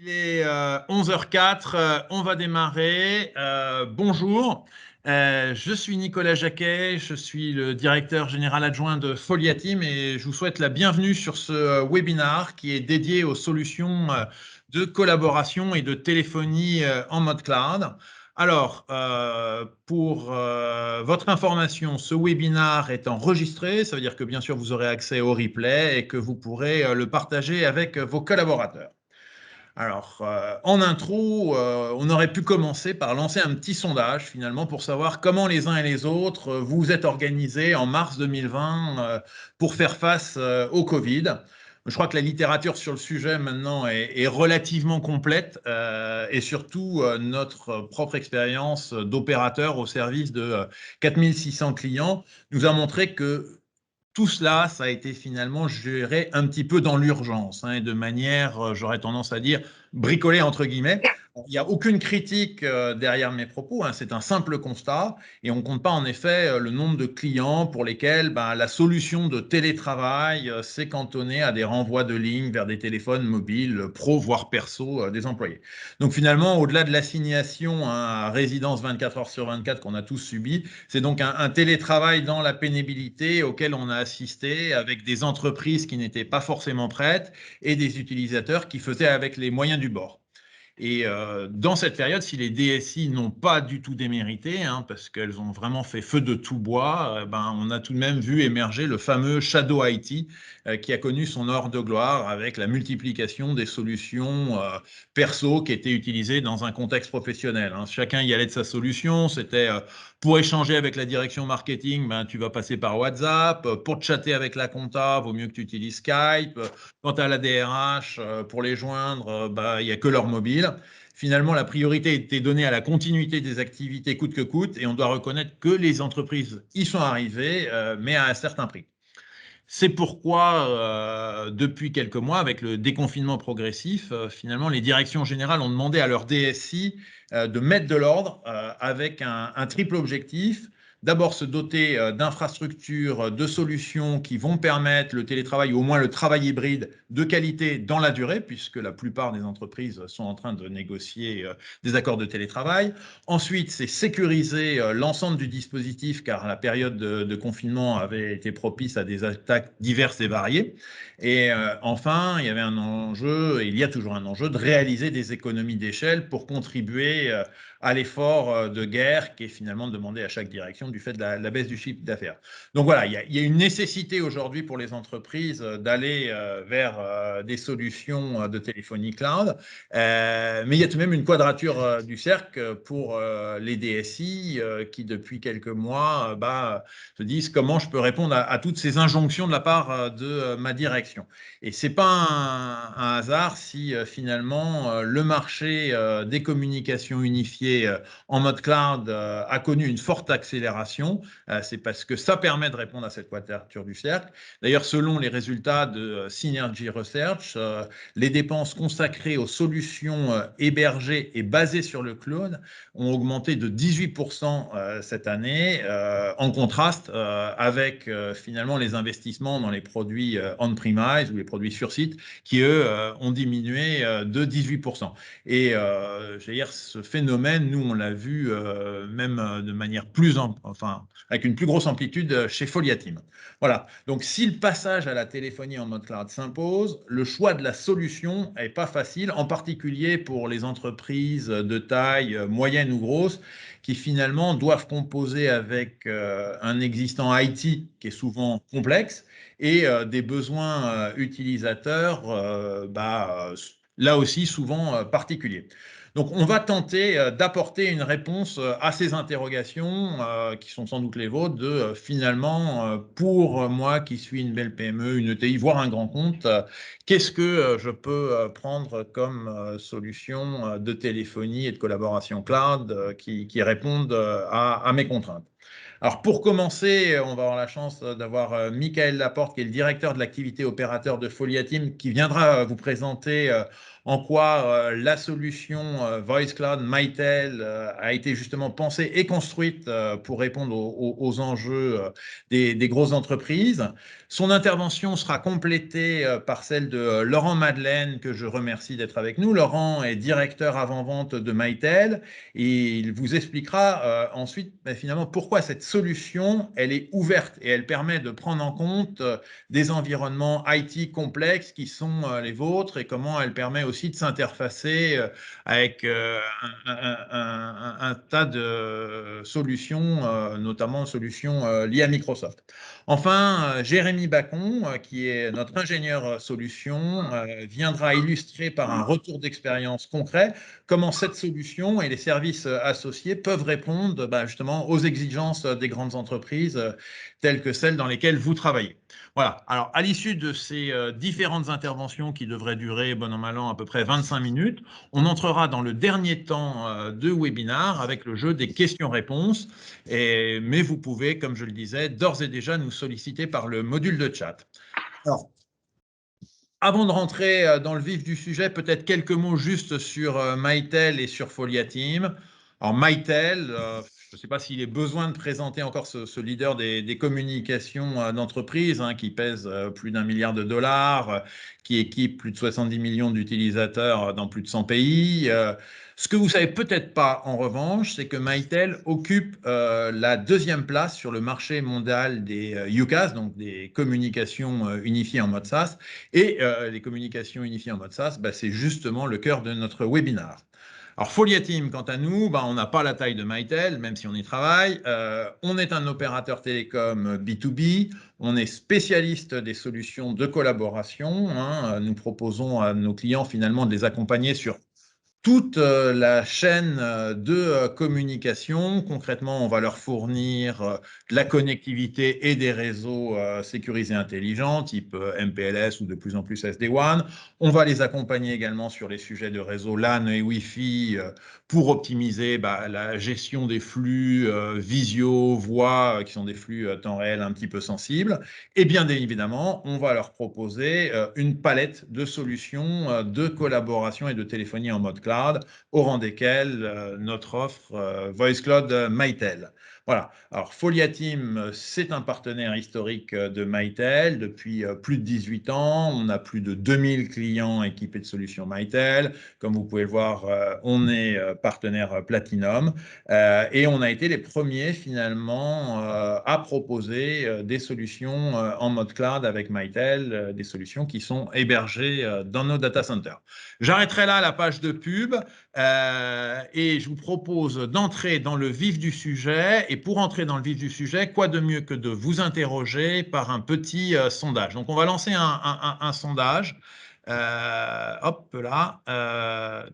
Il est 11h04, on va démarrer. Bonjour, je suis Nicolas Jacquet, je suis le directeur général adjoint de Foliatim et je vous souhaite la bienvenue sur ce webinaire qui est dédié aux solutions de collaboration et de téléphonie en mode cloud. Alors, pour votre information, ce webinaire est enregistré, ça veut dire que bien sûr vous aurez accès au replay et que vous pourrez le partager avec vos collaborateurs. Alors, en intro, on aurait pu commencer par lancer un petit sondage finalement pour savoir comment les uns et les autres vous êtes organisés en mars 2020 pour faire face au Covid. Je crois que la littérature sur le sujet maintenant est relativement complète et surtout notre propre expérience d'opérateur au service de 4600 clients nous a montré que tout cela, ça a été finalement géré un petit peu dans l'urgence, et de manière, j'aurais tendance à dire, bricolée entre guillemets. Il n'y a aucune critique derrière mes propos, c'est un simple constat et on ne compte pas en effet le nombre de clients pour lesquels la solution de télétravail s'est cantonnée à des renvois de lignes vers des téléphones mobiles pro voire perso des employés. Donc finalement, au-delà de l'assignation à résidence 24 heures sur 24 qu'on a tous subi, c'est donc un télétravail dans la pénibilité auquel on a assisté avec des entreprises qui n'étaient pas forcément prêtes et des utilisateurs qui faisaient avec les moyens du bord. Et dans cette période, si les DSI n'ont pas du tout démérité, parce qu'elles ont vraiment fait feu de tout bois, on a tout de même vu émerger le fameux Shadow IT qui a connu son heure de gloire avec la multiplication des solutions perso qui étaient utilisées dans un contexte professionnel. Chacun y allait de sa solution. C'était pour échanger avec la direction marketing, tu vas passer par WhatsApp. Pour chatter avec la compta, vaut mieux que tu utilises Skype. Quant à la DRH, pour les joindre, il n'y a que leur mobile. Finalement, la priorité était donnée à la continuité des activités coûte que coûte, et on doit reconnaître que les entreprises y sont arrivées, mais à un certain prix. C'est pourquoi, depuis quelques mois, avec le déconfinement progressif, finalement, les directions générales ont demandé à leur DSI de mettre de l'ordre avec un triple objectif. D'abord, se doter d'infrastructures, de solutions qui vont permettre le télétravail ou au moins le travail hybride de qualité dans la durée, puisque la plupart des entreprises sont en train de négocier des accords de télétravail. Ensuite, c'est sécuriser l'ensemble du dispositif, car la période de confinement avait été propice à des attaques diverses et variées. Et enfin, il y avait un enjeu, et il y a toujours un enjeu, de réaliser des économies d'échelle pour contribuer à l'effort de guerre qui est finalement demandé à chaque direction du fait de la baisse du chiffre d'affaires. Donc voilà, il y a une nécessité aujourd'hui pour les entreprises d'aller vers des solutions de téléphonie cloud, mais il y a tout de même une quadrature du cercle pour les DSI qui, depuis quelques mois, se disent comment je peux répondre à toutes ces injonctions de la part de ma direction. Et ce n'est pas un hasard si finalement le marché des communications unifiées en mode cloud a connu une forte accélération. C'est parce que ça permet de répondre à cette quadrature du cercle. D'ailleurs, selon les résultats de Synergy Research, les dépenses consacrées aux solutions hébergées et basées sur le cloud ont augmenté de 18% cette année, en contraste avec finalement les investissements dans les produits on-premise ou les produits sur site qui, eux, ont diminué de 18%. Et je veux dire, ce phénomène, nous, on l'a vu même de manière avec une plus grosse amplitude chez Foliatim. Voilà. Donc, si le passage à la téléphonie en mode cloud s'impose, le choix de la solution n'est pas facile, en particulier pour les entreprises de taille moyenne ou grosse qui finalement doivent composer avec un existant IT qui est souvent complexe et des besoins utilisateurs là aussi souvent particuliers. Donc, on va tenter d'apporter une réponse à ces interrogations qui sont sans doute les vôtres de finalement, pour moi qui suis une belle PME, une ETI, voire un grand compte, qu'est-ce que je peux prendre comme solution de téléphonie et de collaboration cloud qui répondent à mes contraintes. Alors, pour commencer, on va avoir la chance d'avoir Michael Laporte, qui est le directeur de l'activité opérateur de Foliatim, qui viendra vous présenter en quoi la solution Voice Cloud Mitel a été justement pensée et construite pour répondre aux enjeux des grosses entreprises. Son intervention sera complétée par celle de Laurent Madeleine, que je remercie d'être avec nous. Laurent est directeur avant-vente de Mitel et il vous expliquera ensuite finalement pourquoi cette solution elle est ouverte et elle permet de prendre en compte des environnements IT complexes qui sont les vôtres et comment elle permet aussi de s'interfacer avec un tas de solutions, notamment solutions liées à Microsoft. Enfin, Jérémy Bacon, qui est notre ingénieur solution, viendra illustrer par un retour d'expérience concret comment cette solution et les services associés peuvent répondre justement aux exigences des grandes entreprises telles que celles dans lesquelles vous travaillez. Voilà. Alors, à l'issue de ces différentes interventions qui devraient durer, bon an, mal an, à peu près 25 minutes, on entrera dans le dernier temps de webinaire avec le jeu des questions-réponses. Mais vous pouvez, comme je le disais, d'ores et déjà nous solliciter par le module de chat. Alors, avant de rentrer dans le vif du sujet, peut-être quelques mots juste sur Mitel et sur Folia Team. Alors Mitel, je ne sais pas s'il est besoin de présenter encore ce leader des communications d'entreprise qui pèse plus d'1 milliard de dollars, qui équipe plus de 70 millions d'utilisateurs dans plus de 100 pays. Ce que vous ne savez peut-être pas, en revanche, c'est que Mitel occupe la 2e place sur le marché mondial des UCaaS, donc des communications unifiées en mode SaaS. Et les communications unifiées en mode SaaS, c'est justement le cœur de notre webinaire. Alors, Folia Team, quant à nous, on n'a pas la taille de Mitel, même si on y travaille. On est un opérateur télécom B2B. On est spécialiste des solutions de collaboration. Nous proposons à nos clients finalement de les accompagner sur toute la chaîne de communication. Concrètement, on va leur fournir de la connectivité et des réseaux sécurisés intelligents, type MPLS ou de plus en plus SD-WAN. On va les accompagner également sur les sujets de réseau LAN et Wi-Fi pour optimiser la gestion des flux visio, voix, qui sont des flux temps réel un petit peu sensibles. Et bien évidemment, on va leur proposer une palette de solutions de collaboration et de téléphonie en mode cloud, au rang desquels notre offre Voice Cloud Mitel. Voilà. Alors, Folia Team, c'est un partenaire historique de Mitel depuis plus de 18 ans. On a plus de 2000 clients équipés de solutions Mitel. Comme vous pouvez le voir, on est partenaire Platinum et on a été les premiers finalement à proposer des solutions en mode cloud avec Mitel, des solutions qui sont hébergées dans nos data centers. J'arrêterai là la page de pub et je vous propose d'entrer dans le vif du sujet. Et pour entrer dans le vif du sujet, quoi de mieux que de vous interroger par un petit sondage. Donc, on va lancer un sondage. Hop là.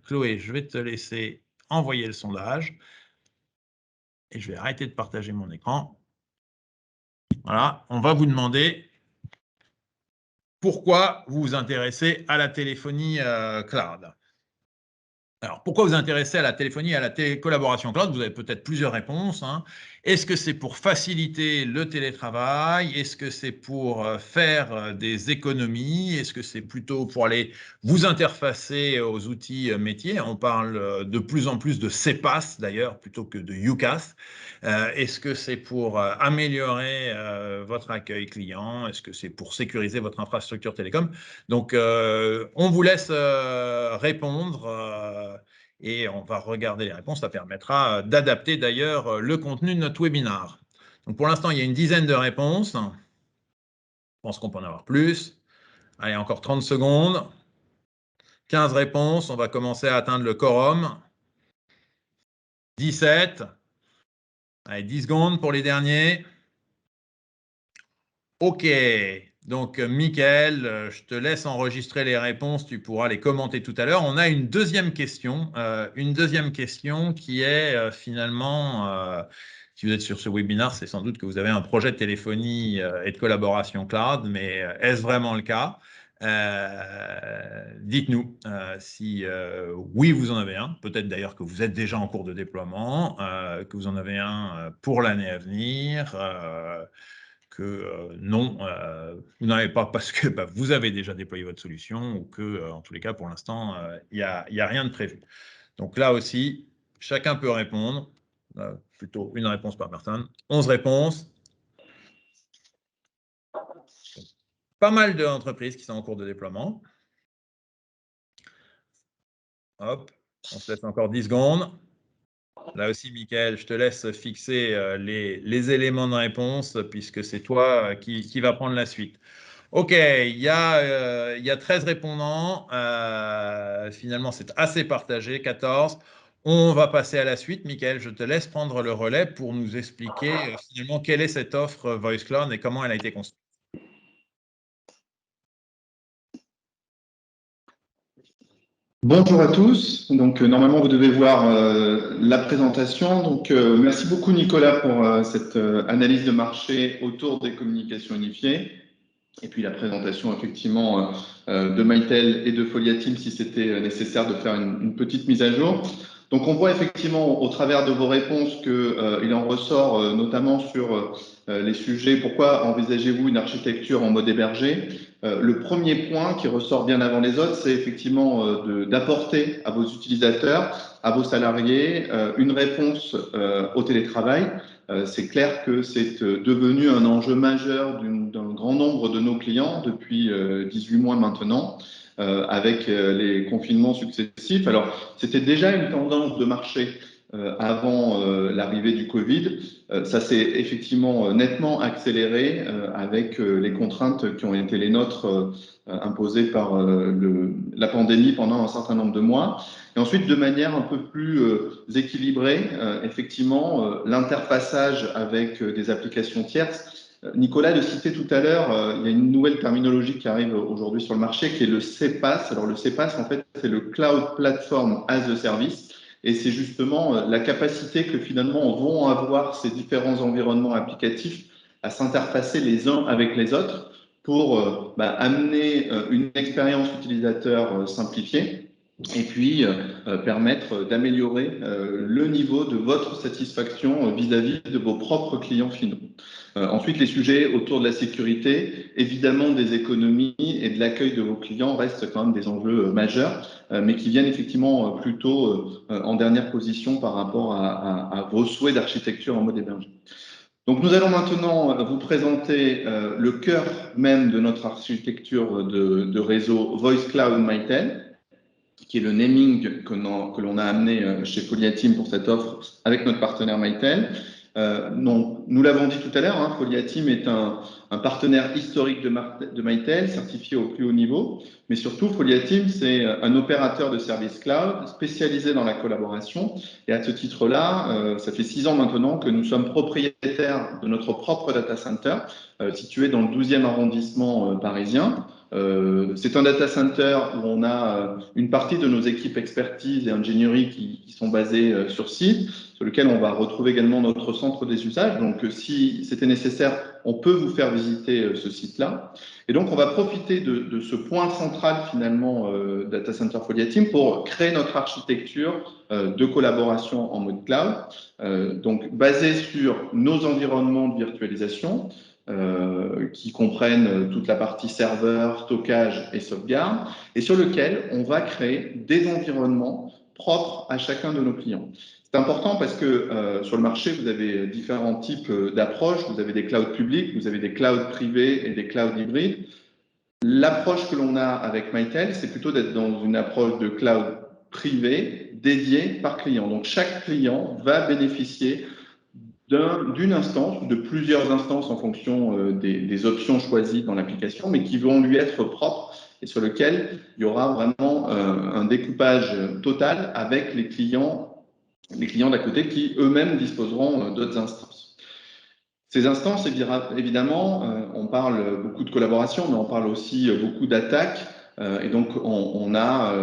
Chloé, je vais te laisser envoyer le sondage. Et je vais arrêter de partager mon écran. Voilà, on va vous demander pourquoi vous vous intéressez à la téléphonie cloud. Alors, pourquoi vous intéressez à la téléphonie et à la collaboration cloud? Vous avez peut-être plusieurs réponses. Est-ce que c'est pour faciliter le télétravail? Est-ce que c'est pour faire des économies? Est-ce que c'est plutôt pour aller vous interfacer aux outils métiers? On parle de plus en plus de CPaaS d'ailleurs, plutôt que de UCaaS. Est-ce que c'est pour améliorer votre accueil client? Est-ce que c'est pour sécuriser votre infrastructure télécom? Donc, on vous laisse répondre et on va regarder les réponses. Ça permettra d'adapter d'ailleurs le contenu de notre webinaire. Donc, pour l'instant, il y a une dizaine de réponses. Je pense qu'on peut en avoir plus. Allez, encore 30 secondes. 15 réponses. On va commencer à atteindre le quorum. 17. Allez, 10 secondes pour les derniers. OK. Donc, Mickaël, je te laisse enregistrer les réponses. Tu pourras les commenter tout à l'heure. On a une deuxième question qui est finalement, si vous êtes sur ce webinaire, c'est sans doute que vous avez un projet de téléphonie et de collaboration cloud, mais est-ce vraiment le cas? Dites-nous si oui, vous en avez un. Peut-être d'ailleurs que vous êtes déjà en cours de déploiement, que vous en avez un pour l'année à venir. que non, vous n'avez pas parce que vous avez déjà déployé votre solution ou que, en tous les cas, pour l'instant, il n'y a rien de prévu. Donc là aussi, chacun peut répondre, plutôt une réponse par personne. 11 réponses. Pas mal d'entreprises qui sont en cours de déploiement. Hop, on se laisse encore 10 secondes. Là aussi, Mickaël, je te laisse fixer les éléments de réponse puisque c'est toi qui va prendre la suite. OK, il y a 13 répondants. Finalement, c'est assez partagé, 14. On va passer à la suite. Mickaël, je te laisse prendre le relais pour nous expliquer finalement quelle est cette offre Voice Cloud et comment elle a été construite. Bonjour à tous. Donc, normalement, vous devez voir la présentation. Donc, merci beaucoup, Nicolas, pour cette analyse de marché autour des communications unifiées. Et puis, la présentation, effectivement, de Mitel et de Foliatim, si c'était nécessaire de faire une petite mise à jour. Donc, on voit effectivement au travers de vos réponses qu'il en ressort notamment sur les sujets. Pourquoi envisagez-vous une architecture en mode hébergé? Le premier point qui ressort bien avant les autres, c'est effectivement d'apporter à vos utilisateurs, à vos salariés, une réponse au télétravail. C'est clair que c'est devenu un enjeu majeur d'un grand nombre de nos clients depuis 18 mois maintenant, avec les confinements successifs. Alors, c'était déjà une tendance de marché avant l'arrivée du Covid. Ça s'est effectivement nettement accéléré avec les contraintes qui ont été les nôtres imposées par la pandémie pendant un certain nombre de mois. Et ensuite, de manière un peu plus équilibrée, effectivement, l'interfaçage avec des applications tierces. Nicolas le citait tout à l'heure, il y a une nouvelle terminologie qui arrive aujourd'hui sur le marché qui est le CPaaS. Alors le CPaaS, en fait, c'est le Cloud Platform as a Service. Et c'est justement la capacité que finalement vont avoir ces différents environnements applicatifs à s'interfacer les uns avec les autres pour amener une expérience utilisateur simplifiée et puis permettre d'améliorer le niveau de votre satisfaction vis-à-vis de vos propres clients finaux. Ensuite, les sujets autour de la sécurité, évidemment des économies et de l'accueil de vos clients restent quand même des enjeux majeurs, mais qui viennent effectivement plutôt en dernière position par rapport à vos souhaits d'architecture en mode hébergé. Donc, nous allons maintenant vous présenter le cœur même de notre architecture de réseau Voice Cloud Mitel, qui est le naming que l'on a amené chez Foliatim pour cette offre avec notre partenaire Mitel. Nous l'avons dit tout à l'heure, hein, Foliatim est un partenaire historique de Mitel, certifié au plus haut niveau, mais surtout Foliatim, c'est un opérateur de services cloud spécialisé dans la collaboration. Et à ce titre-là, ça fait 6 ans maintenant que nous sommes propriétaires de notre propre data center, situé dans le 12e arrondissement parisien. C'est un data center où on a une partie de nos équipes expertise et ingénierie qui sont basées sur site, sur lequel on va retrouver également notre centre des usages. Donc, si c'était nécessaire, on peut vous faire visiter ce site-là. Et donc, on va profiter de ce point central, finalement, Data Center Foliatim pour créer notre architecture de collaboration en mode cloud, donc basée sur nos environnements de virtualisation, qui comprennent toute la partie serveur, stockage et sauvegarde, et sur lequel on va créer des environnements propres à chacun de nos clients. C'est important parce que sur le marché, vous avez différents types d'approches. Vous avez des clouds publics, vous avez des clouds privés et des clouds hybrides. L'approche que l'on a avec Mitel, c'est plutôt d'être dans une approche de cloud privé dédiée par client. Donc, chaque client va bénéficier d'une instance ou de plusieurs instances en fonction des options choisies dans l'application, mais qui vont lui être propres et sur lequel il y aura vraiment un découpage total avec les clients d'à côté qui eux-mêmes disposeront d'autres instances. Ces instances, évidemment, on parle beaucoup de collaboration, mais on parle aussi beaucoup d'attaques. Et donc, on a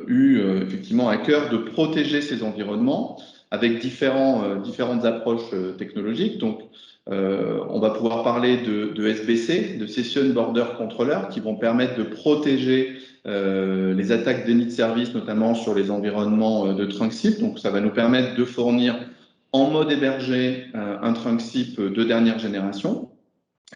eu effectivement à cœur de protéger ces environnements avec différentes approches technologiques. Donc, on va pouvoir parler de SBC, de Session Border Controller, qui vont permettre de protéger les attaques déni de service, notamment sur les environnements de trunk SIP. Donc, ça va nous permettre de fournir en mode hébergé un trunk SIP de dernière génération.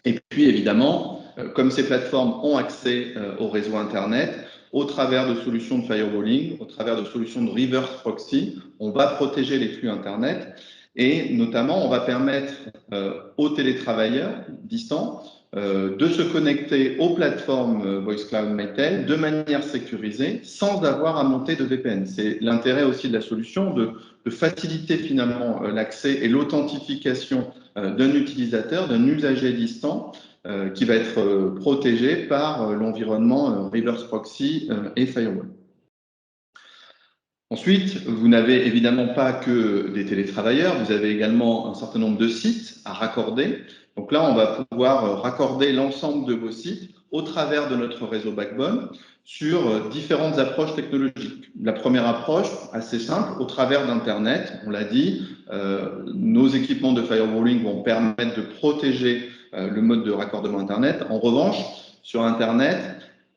Et puis évidemment, comme ces plateformes ont accès au réseau Internet, au travers de solutions de firewalling, au travers de solutions de reverse proxy, on va protéger les flux Internet et notamment on va permettre aux télétravailleurs distants de se connecter aux plateformes Voice Cloud Mitel de manière sécurisée sans avoir à monter de VPN. C'est l'intérêt aussi de la solution de faciliter finalement l'accès et l'authentification d'un utilisateur, d'un usager distant qui va être protégé par l'environnement reverse proxy et firewall. Ensuite, vous n'avez évidemment pas que des télétravailleurs, vous avez également un certain nombre de sites à raccorder. Donc là, on va pouvoir raccorder l'ensemble de vos sites au travers de notre réseau Backbone sur différentes approches technologiques. La première approche, assez simple, au travers d'Internet, on l'a dit, nos équipements de firewalling vont permettre de protéger le mode de raccordement Internet. En revanche, sur Internet,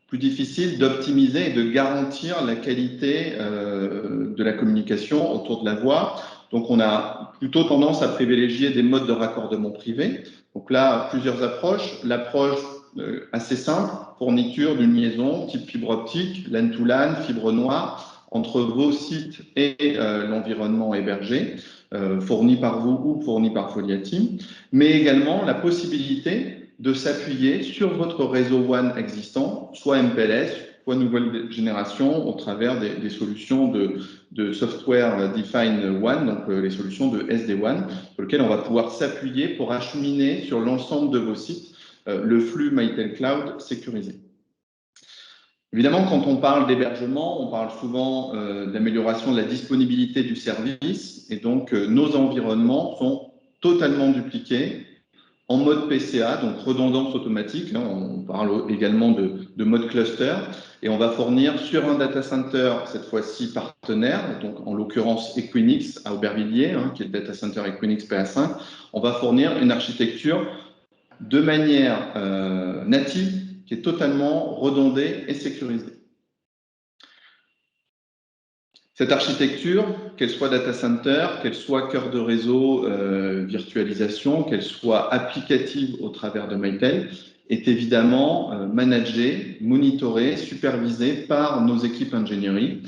plus difficile d'optimiser et de garantir la qualité de la communication autour de la voix. Donc, on a plutôt tendance à privilégier des modes de raccordement privés. Donc là, plusieurs approches. L'approche assez simple, fourniture d'une liaison type fibre optique, LAN to LAN, fibre noire, entre vos sites et l'environnement hébergé, fourni par vous ou fourni par Foliatim, mais également la possibilité de s'appuyer sur votre réseau WAN existant, soit MPLS, soit nouvelle génération, au travers des solutions de software defined WAN, donc les solutions de SD-WAN, sur lesquelles on va pouvoir s'appuyer pour acheminer sur l'ensemble de vos sites le flux Mitel Cloud sécurisé. Évidemment, quand on parle d'hébergement, on parle souvent d'amélioration de la disponibilité du service, et donc nos environnements sont totalement dupliqués en mode PCA, donc redondance automatique. On parle également de mode cluster, et on va fournir sur un data center, cette fois-ci partenaire, donc en l'occurrence Equinix à Aubervilliers, qui est le data center Equinix PA5, on va fournir une architecture de manière native qui est totalement redondée et sécurisée. Cette architecture, qu'elle soit data center, qu'elle soit cœur de réseau, virtualisation, qu'elle soit applicative au travers de Mitel, est évidemment managée, monitorée, supervisée par nos équipes ingénierie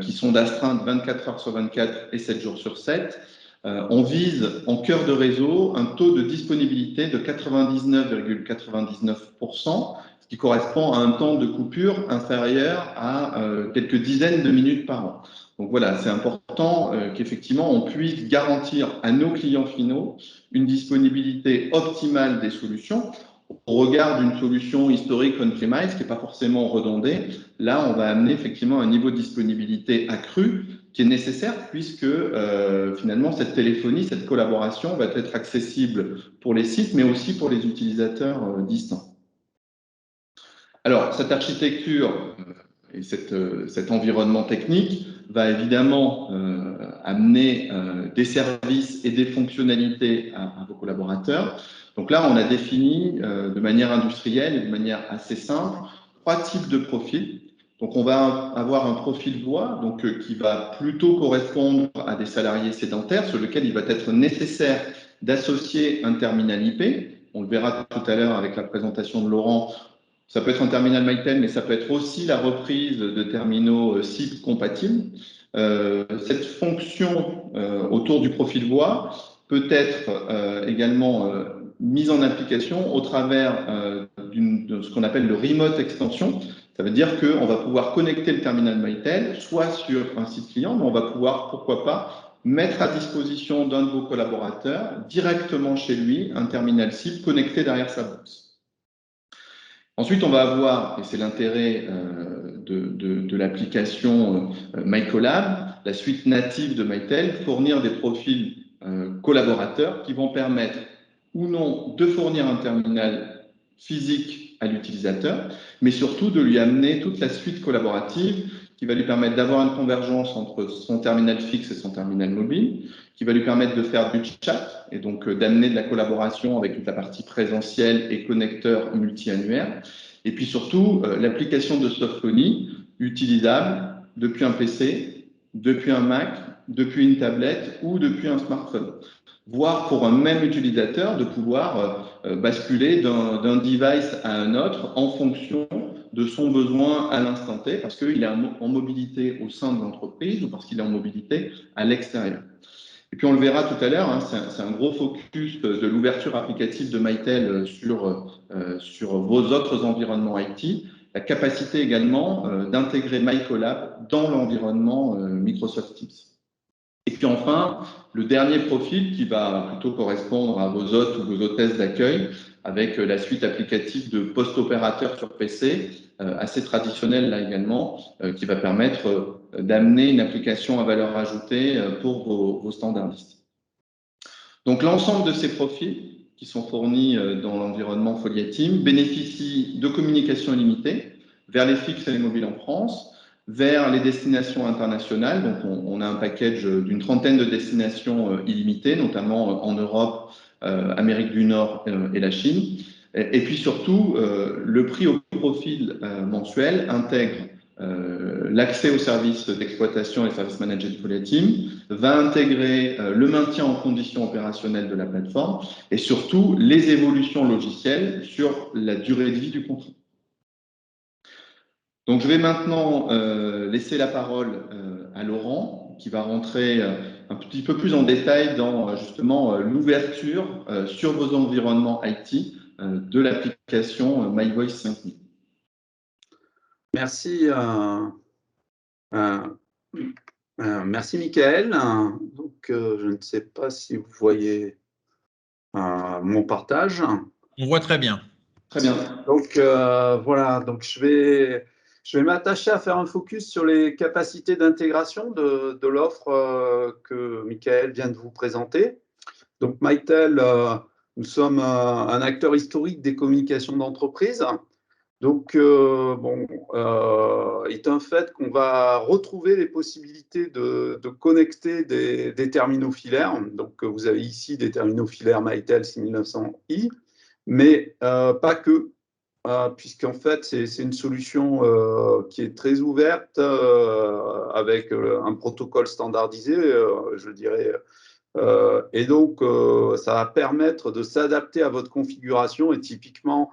qui sont d'astreinte 24 heures sur 24 et 7 jours sur 7. On vise en cœur de réseau un taux de disponibilité de 99,99%, ce qui correspond à un temps de coupure inférieur à quelques dizaines de minutes par an. Donc voilà, c'est important qu'effectivement on puisse garantir à nos clients finaux une disponibilité optimale des solutions. Au regard d'une solution historique on-premise qui n'est pas forcément redondée, là on va amener effectivement un niveau de disponibilité accru qui est nécessaire puisque finalement cette téléphonie, cette collaboration va être accessible pour les sites mais aussi pour les utilisateurs distants. Alors cette architecture et cet environnement technique va évidemment amener des services et des fonctionnalités à vos collaborateurs. Donc là, on a défini de manière industrielle et de manière assez simple 3 types de profils. Donc on va avoir un profil voix qui va plutôt correspondre à des salariés sédentaires sur lequel il va être nécessaire d'associer un terminal IP. On le verra tout à l'heure avec la présentation de Laurent. Ça peut être un terminal Mitel, mais ça peut être aussi la reprise de terminaux SIP compatibles. Cette fonction autour du profil voix peut être également mise en application au travers de ce qu'on appelle le remote extension. Ça veut dire qu'on va pouvoir connecter le terminal Mitel soit sur un site client, mais on va pouvoir, pourquoi pas, mettre à disposition d'un de vos collaborateurs directement chez lui un terminal SIP connecté derrière sa box. Ensuite, on va avoir, et c'est l'intérêt de l'application MyCollab, la suite native de Mitel, fournir des profils collaborateurs qui vont permettre ou non de fournir un terminal physique à l'utilisateur, mais surtout de lui amener toute la suite collaborative qui va lui permettre d'avoir une convergence entre son terminal fixe et son terminal mobile, qui va lui permettre de faire du chat et donc d'amener de la collaboration avec toute la partie présentielle et connecteur multi-annuaire. Et puis surtout, l'application de softphonie utilisable depuis un PC, depuis un Mac, depuis une tablette ou depuis un smartphone. voire pour un même utilisateur de pouvoir basculer d'un device à un autre en fonction de son besoin à l'instant T, parce qu'il est en mobilité au sein de l'entreprise ou parce qu'il est en mobilité à l'extérieur. Et puis on le verra tout à l'heure, hein, c'est un gros focus de l'ouverture applicative de Mitel sur vos autres environnements IT, la capacité également d'intégrer MyCollab dans l'environnement Microsoft Teams. Et puis enfin, le dernier profil qui va plutôt correspondre à vos hôtes ou vos hôtesses d'accueil, avec la suite applicative de post-opérateur sur PC, assez traditionnelle là également, qui va permettre d'amener une application à valeur ajoutée pour vos standardistes. Donc l'ensemble de ces profils qui sont fournis dans l'environnement Foliatim bénéficient de communication illimitée vers les fixes et les mobiles en France, vers les destinations internationales. Donc on a un package d'une trentaine de destinations illimitées, notamment en Europe, Amérique du Nord et la Chine. Et puis surtout, le prix au profil mensuel intègre l'accès aux services d'exploitation et services managés de Foliatim, va intégrer le maintien en conditions opérationnelles de la plateforme et surtout les évolutions logicielles sur la durée de vie du contrat. Donc, je vais maintenant laisser la parole à Laurent, qui va rentrer un petit peu plus en détail dans justement l'ouverture sur vos environnements IT de l'application MyVoice 5000. Merci, merci Michael. Donc, je ne sais pas si vous voyez mon partage. On voit très bien. Très bien. Donc, voilà, donc je vais m'attacher à faire un focus sur les capacités d'intégration de l'offre que Michael vient de vous présenter. Donc, Mitel, nous sommes un acteur historique des communications d'entreprise. Donc, il est un fait qu'on va retrouver les possibilités de connecter des terminaux filaires. Donc, vous avez ici des terminaux filaires Mitel 6900i, mais pas que, puisqu'en fait, c'est une solution qui est très ouverte avec un protocole standardisé, je dirais. Et donc, ça va permettre de s'adapter à votre configuration et typiquement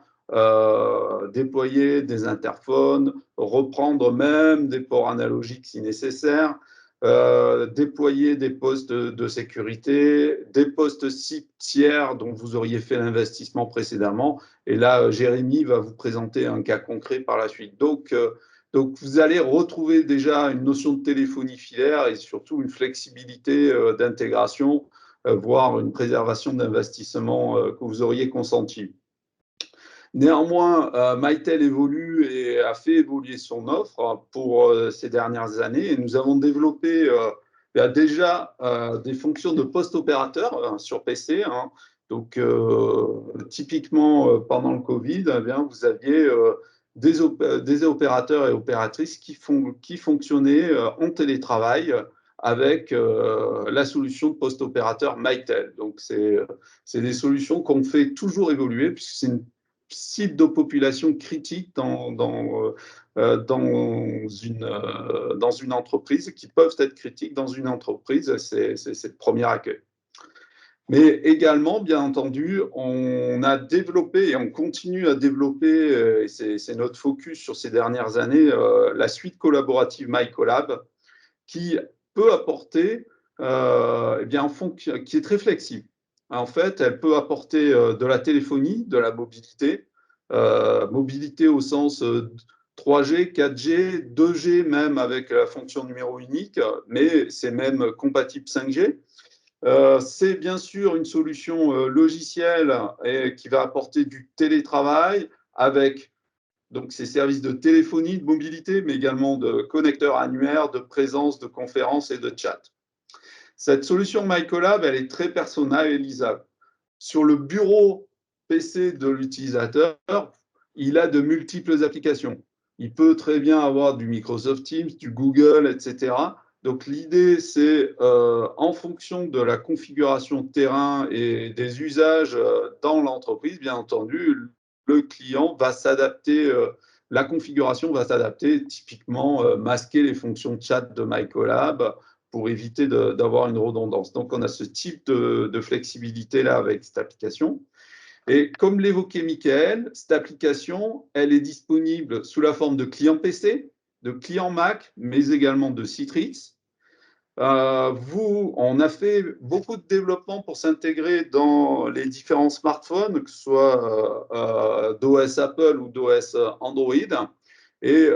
déployer des interphones, reprendre même des ports analogiques si nécessaire, déployer des postes de sécurité, des postes SIP tiers dont vous auriez fait l'investissement précédemment. Et là, Jérémy va vous présenter un cas concret par la suite. Donc, vous allez retrouver déjà une notion de téléphonie filaire et surtout une flexibilité d'intégration, voire une préservation d'investissement que vous auriez consenti. Néanmoins, Mitel évolue et a fait évoluer son offre pour ces dernières années. Et nous avons développé déjà des fonctions de post-opérateur sur PC. Hein. Donc, typiquement, pendant le Covid, eh bien, vous aviez des opérateurs et opératrices qui fonctionnaient en télétravail avec la solution de post-opérateur Mitel. Donc, c'est des solutions qu'on fait toujours évoluer puisque c'est une cible de population critique dans une entreprise, qui peuvent être critiques dans une entreprise, c'est le premier accueil. Mais également, bien entendu, on a développé et on continue à développer, et c'est notre focus sur ces dernières années, la suite collaborative MyCollab, qui peut apporter, qui est très flexible. En fait, elle peut apporter de la téléphonie, de la mobilité, mobilité au sens 3G, 4G, 2G même avec la fonction numéro unique, mais c'est même compatible 5G. C'est bien sûr une solution logicielle qui va apporter du télétravail avec donc ces services de téléphonie, de mobilité, mais également de connecteurs annuaires, de présence, de conférences et de chat. Cette solution MyCollab, elle est très personnalisable. Sur le bureau PC de l'utilisateur, il a de multiples applications. Il peut très bien avoir du Microsoft Teams, du Google, etc. Donc l'idée, c'est en fonction de la configuration terrain et des usages dans l'entreprise, bien entendu, le client va s'adapter, la configuration va s'adapter, typiquement masquer les fonctions de chat de MyCollab pour éviter d'avoir une redondance. Donc, on a ce type de flexibilité-là avec cette application. Et comme l'évoquait Michael, cette application, elle est disponible sous la forme de client PC, de client Mac, mais également de Citrix. On a fait beaucoup de développement pour s'intégrer dans les différents smartphones, que ce soit d'OS Apple ou d'OS Android. Et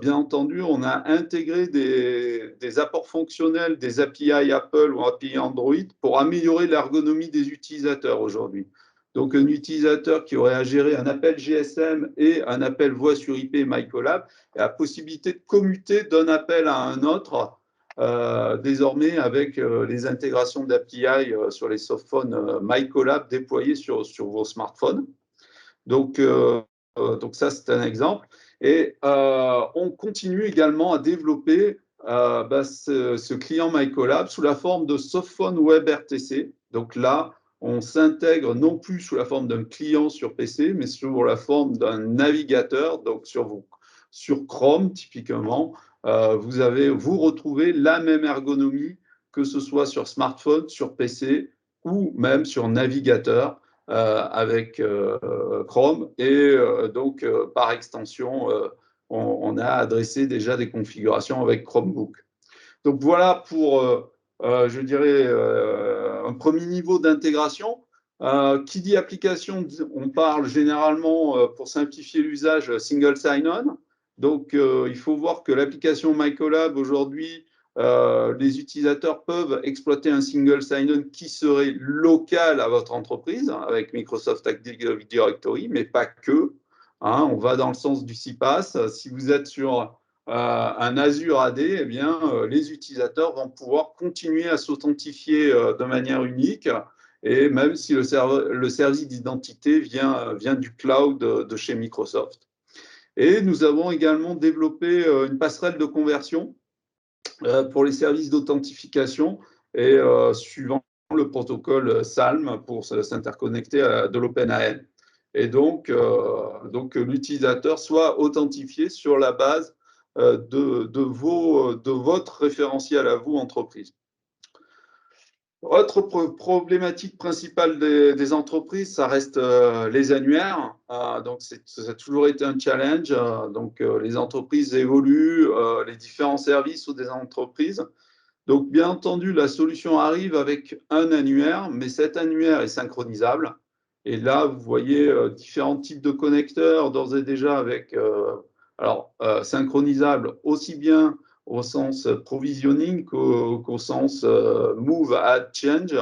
bien entendu, on a intégré des apports fonctionnels des API Apple ou API Android pour améliorer l'ergonomie des utilisateurs aujourd'hui. Donc, un utilisateur qui aurait à gérer un appel GSM et un appel voix sur IP MyCollab a la possibilité de commuter d'un appel à un autre, désormais avec les intégrations d'API sur les softphones MyCollab déployés sur vos smartphones. Donc ça, c'est un exemple. Et on continue également à développer ce client MyCollab sous la forme de softphone WebRTC. Donc là, on s'intègre non plus sous la forme d'un client sur PC, mais sous la forme d'un navigateur. Donc sur Chrome, typiquement, vous retrouvez la même ergonomie, que ce soit sur smartphone, sur PC ou même sur navigateur avec Chrome. Et donc, par extension, on a adressé déjà des configurations avec Chromebook. Donc, voilà pour, je dirais, un premier niveau d'intégration. Qui dit application, on parle généralement, pour simplifier l'usage, single sign-on. Donc, il faut voir que l'application MyCollab, aujourd'hui, les utilisateurs peuvent exploiter un single sign-on qui serait local à votre entreprise, avec Microsoft Active Directory, mais pas que. Hein, on va dans le sens du CPaaS. Si vous êtes sur un Azure AD, eh bien, les utilisateurs vont pouvoir continuer à s'authentifier de manière unique, et même si le service d'identité vient du cloud de chez Microsoft. Et nous avons également développé une passerelle de conversion pour les services d'authentification et suivant le protocole SALM pour s'interconnecter à de l'OpenAN. Et donc l'utilisateur soit authentifié sur la base de votre référentiel à vous, entreprise. Autre problématique principale des entreprises, ça reste les annuaires. Donc, ça a toujours été un challenge. Donc, les entreprises évoluent, les différents services ou des entreprises. Donc, bien entendu, la solution arrive avec un annuaire, mais cet annuaire est synchronisable. Et là, vous voyez différents types de connecteurs, d'ores et déjà avec, synchronisable aussi bien au sens provisioning qu'au sens move, add, change.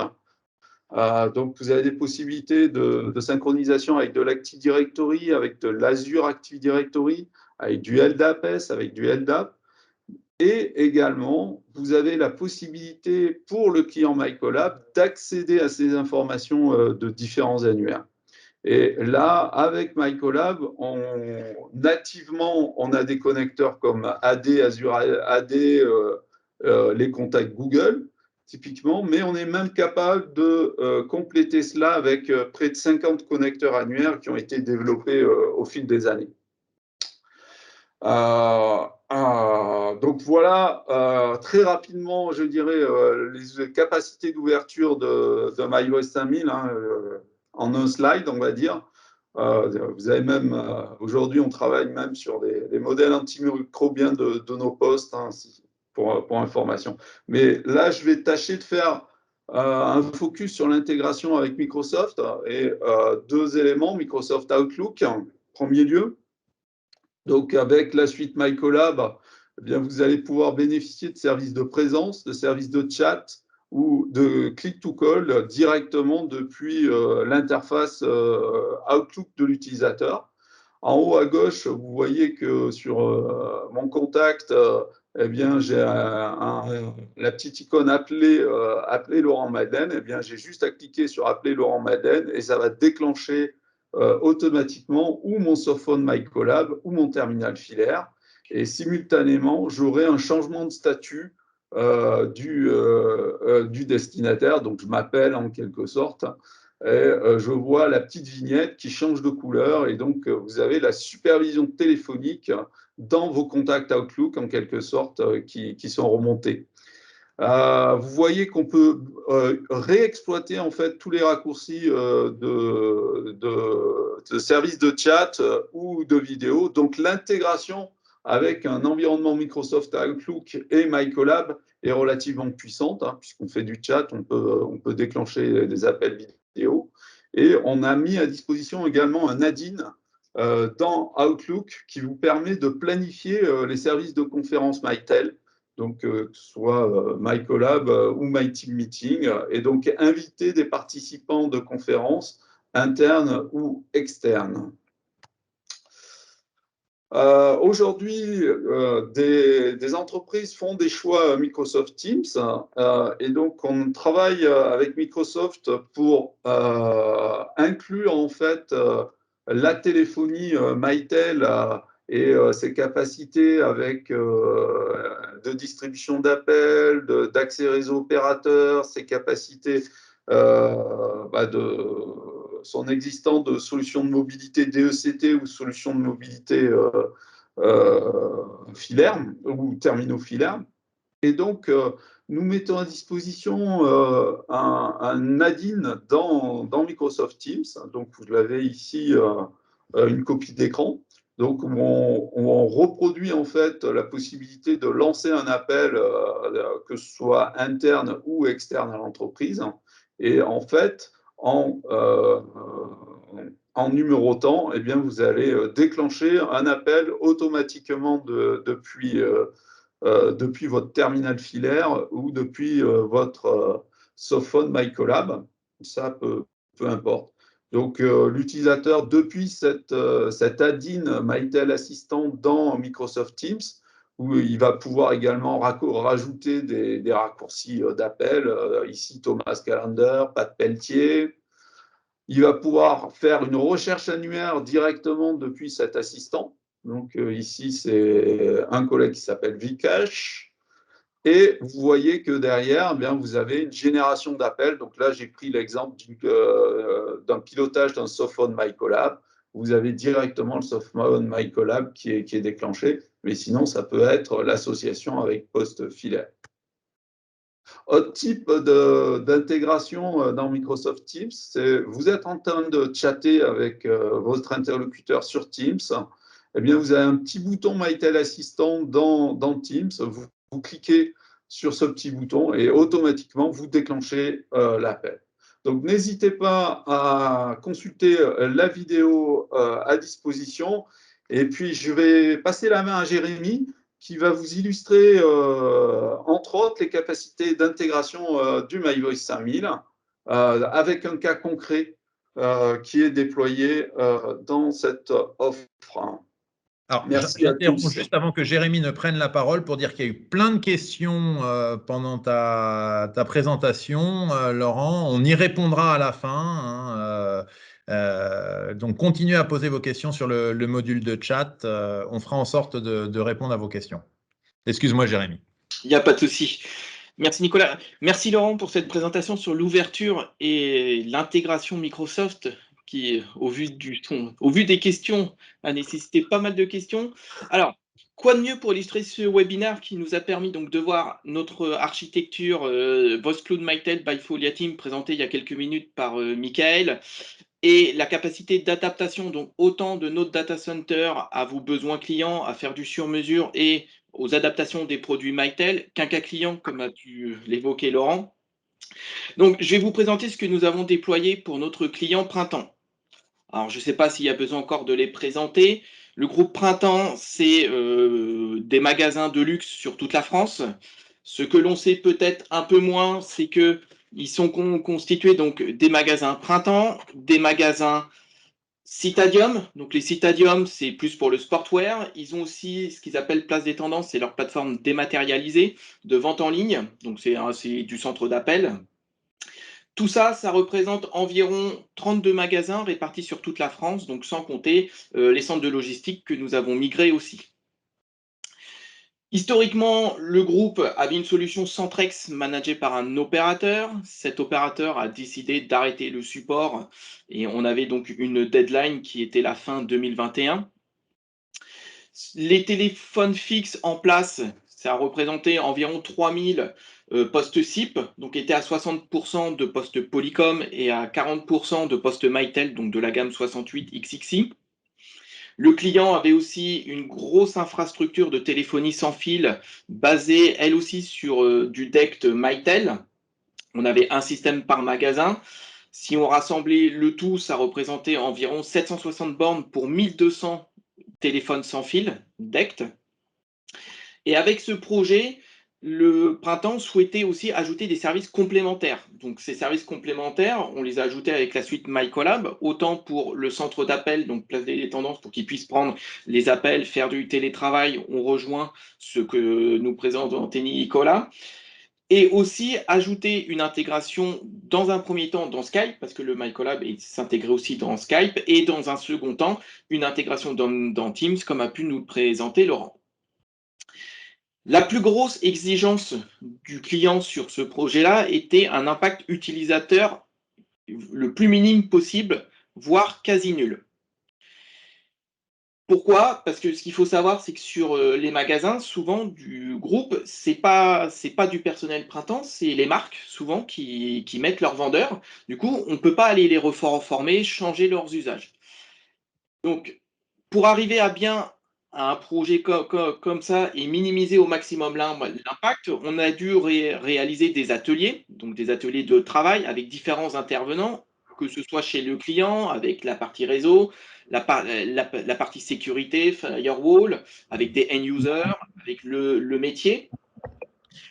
Donc, vous avez des possibilités de synchronisation avec de l'Active Directory, avec de l'Azure Active Directory, avec du LDAP-S, avec du LDAP. Et également, vous avez la possibilité pour le client MyCollab d'accéder à ces informations de différents annuaires. Et là, avec MyCollab, nativement, on a des connecteurs comme AD, Azure AD, les contacts Google, typiquement, mais on est même capable de compléter cela avec près de 50 connecteurs annuaires qui ont été développés au fil des années. Donc voilà, très rapidement, je dirais, les capacités d'ouverture de MyOS 5000, hein, en un slide, on va dire. Vous avez même, aujourd'hui, on travaille même sur des modèles antimicrobiens de nos postes, hein, pour information. Mais là, je vais tâcher de faire un focus sur l'intégration avec Microsoft et deux éléments, Microsoft Outlook, en premier lieu. Donc, avec la suite MyCollab, eh bien, vous allez pouvoir bénéficier de services de présence, de services de chat ou de click-to-call directement depuis l'interface Outlook de l'utilisateur. En haut à gauche, vous voyez que sur mon contact, eh bien, j'ai la petite icône appeler Laurent Madeleine. Eh bien, j'ai juste à cliquer sur appeler Laurent Madeleine et ça va déclencher automatiquement ou mon softphone MyCollab ou mon terminal filaire. Et simultanément, j'aurai un changement de statut du destinataire. Donc, je m'appelle en quelque sorte et je vois la petite vignette qui change de couleur. Et donc, vous avez la supervision téléphonique dans vos contacts Outlook, en quelque sorte, qui sont remontés. Vous voyez qu'on peut réexploiter en fait tous les raccourcis de services de chat ou de vidéo. Donc l'intégration avec un environnement Microsoft Outlook et MyCollab est relativement puissante, hein, puisqu'on fait du chat, on peut déclencher des appels vidéo. Et on a mis à disposition également un add-in dans Outlook qui vous permet de planifier les services de conférence Mitel, donc que ce soit MyCollab ou MyTeamMeeting, et donc inviter des participants de conférences internes ou externes. Aujourd'hui, des entreprises font des choix Microsoft Teams et donc on travaille avec Microsoft pour inclure en fait la téléphonie Mitel et ses capacités avec de distribution d'appels, d'accès réseau opérateur, ses capacités son existence de solutions de mobilité DECT ou solutions de mobilité filaire ou terminaux filaires. Et donc, nous mettons à disposition un add-in dans Microsoft Teams. Donc, vous l'avez ici, une copie d'écran. Donc, on reproduit en fait la possibilité de lancer un appel, que ce soit interne ou externe à l'entreprise. Et en fait, en numérotant, eh bien, vous allez déclencher un appel automatiquement depuis votre terminal filaire ou depuis votre softphone MyCollab. Ça, peu importe. Donc, l'utilisateur, depuis cet add-in Mitel Assistant dans Microsoft Teams, où il va pouvoir également rajouter des raccourcis d'appel. Ici, Thomas Calendar, Pat Pelletier. Il va pouvoir faire une recherche annuaire directement depuis cet assistant. Donc, ici, c'est un collègue qui s'appelle Vikash. Et vous voyez que derrière, eh bien, vous avez une génération d'appels. Donc là, j'ai pris l'exemple d'un pilotage d'un softphone MyCollab. Vous avez directement le softphone MyCollab qui est déclenché. Mais sinon, ça peut être l'association avec poste filaire. Autre type d'intégration dans Microsoft Teams, c'est vous êtes en train de chatter avec votre interlocuteur sur Teams. Eh bien, vous avez un petit bouton Mitel Assistant dans Teams. Vous cliquez sur ce petit bouton et automatiquement, vous déclenchez l'appel. Donc, n'hésitez pas à consulter la vidéo à disposition. Et puis, je vais passer la main à Jérémy qui va vous illustrer, entre autres, les capacités d'intégration du MyVoice 5000 avec un cas concret qui est déployé dans cette offre. Alors, j'interromps juste avant que Jérémy ne prenne la parole pour dire qu'il y a eu plein de questions pendant ta présentation, Laurent. On y répondra à la fin. Donc, continuez à poser vos questions sur le module de chat. On fera en sorte de répondre à vos questions. Excuse-moi, Jérémy. Il n'y a pas de souci. Merci Nicolas. Merci Laurent pour cette présentation sur l'ouverture et l'intégration Microsoft qui, au vu des questions, a nécessité pas mal de questions. Alors, quoi de mieux pour illustrer ce webinaire qui nous a permis donc de voir notre architecture Voice Cloud Mitel by Folia Team présentée il y a quelques minutes par Michael et la capacité d'adaptation donc autant de notre data center à vos besoins clients, à faire du sur-mesure et aux adaptations des produits Mitel qu'un cas client, comme a pu l'évoquer Laurent. Donc, je vais vous présenter ce que nous avons déployé pour notre client Printemps. Alors, je ne sais pas s'il y a besoin encore de les présenter. Le groupe Printemps, c'est des magasins de luxe sur toute la France. Ce que l'on sait peut-être un peu moins, c'est qu'ils sont constitués donc des magasins Printemps, des magasins Citadium, donc les Citadium, c'est plus pour le sportwear. Ils ont aussi ce qu'ils appellent Place des Tendances, c'est leur plateforme dématérialisée de vente en ligne, donc c'est du centre d'appel. Tout ça, ça représente environ 32 magasins répartis sur toute la France, donc sans compter les centres de logistique que nous avons migrés aussi. Historiquement, le groupe avait une solution Centrex managée par un opérateur. Cet opérateur a décidé d'arrêter le support et on avait donc une deadline qui était la fin 2021. Les téléphones fixes en place, Ça a représenté environ 3000 postes SIP, donc était à 60% de postes Polycom et à 40% de postes Mytel, donc de la gamme 68 XXI. Le client avait aussi une grosse infrastructure de téléphonie sans fil basée, elle aussi, sur du DECT Mytel. On avait un système par magasin. Si on rassemblait le tout, ça représentait environ 760 bornes pour 1200 téléphones sans fil DECT. Et avec ce projet, le Printemps souhaitait aussi ajouter des services complémentaires. Donc ces services complémentaires, on les a ajoutés avec la suite MyCollab, autant pour le centre d'appel, donc Place des Tendances, pour qu'ils puissent prendre les appels, faire du télétravail. On rejoint ce que nous présente Nicolas. Et aussi ajouter une intégration dans un premier temps dans Skype, parce que le MyCollab s'intégrait aussi dans Skype, et dans un second temps, une intégration dans Teams, comme a pu nous le présenter Laurent. La plus grosse exigence du client sur ce projet-là était un impact utilisateur le plus minime possible, voire quasi nul. Pourquoi? Parce que ce qu'il faut savoir, c'est que sur les magasins, souvent du groupe, c'est pas du personnel Printemps, c'est les marques souvent qui mettent leurs vendeurs. Du coup, on ne peut pas aller les reformer, changer leurs usages. Donc, pour arriver à bien à un projet comme ça et minimiser au maximum l'impact, on a dû réaliser des ateliers, donc des ateliers de travail avec différents intervenants, que ce soit chez le client, avec la partie réseau, la partie sécurité, firewall, avec des end-users, avec le métier.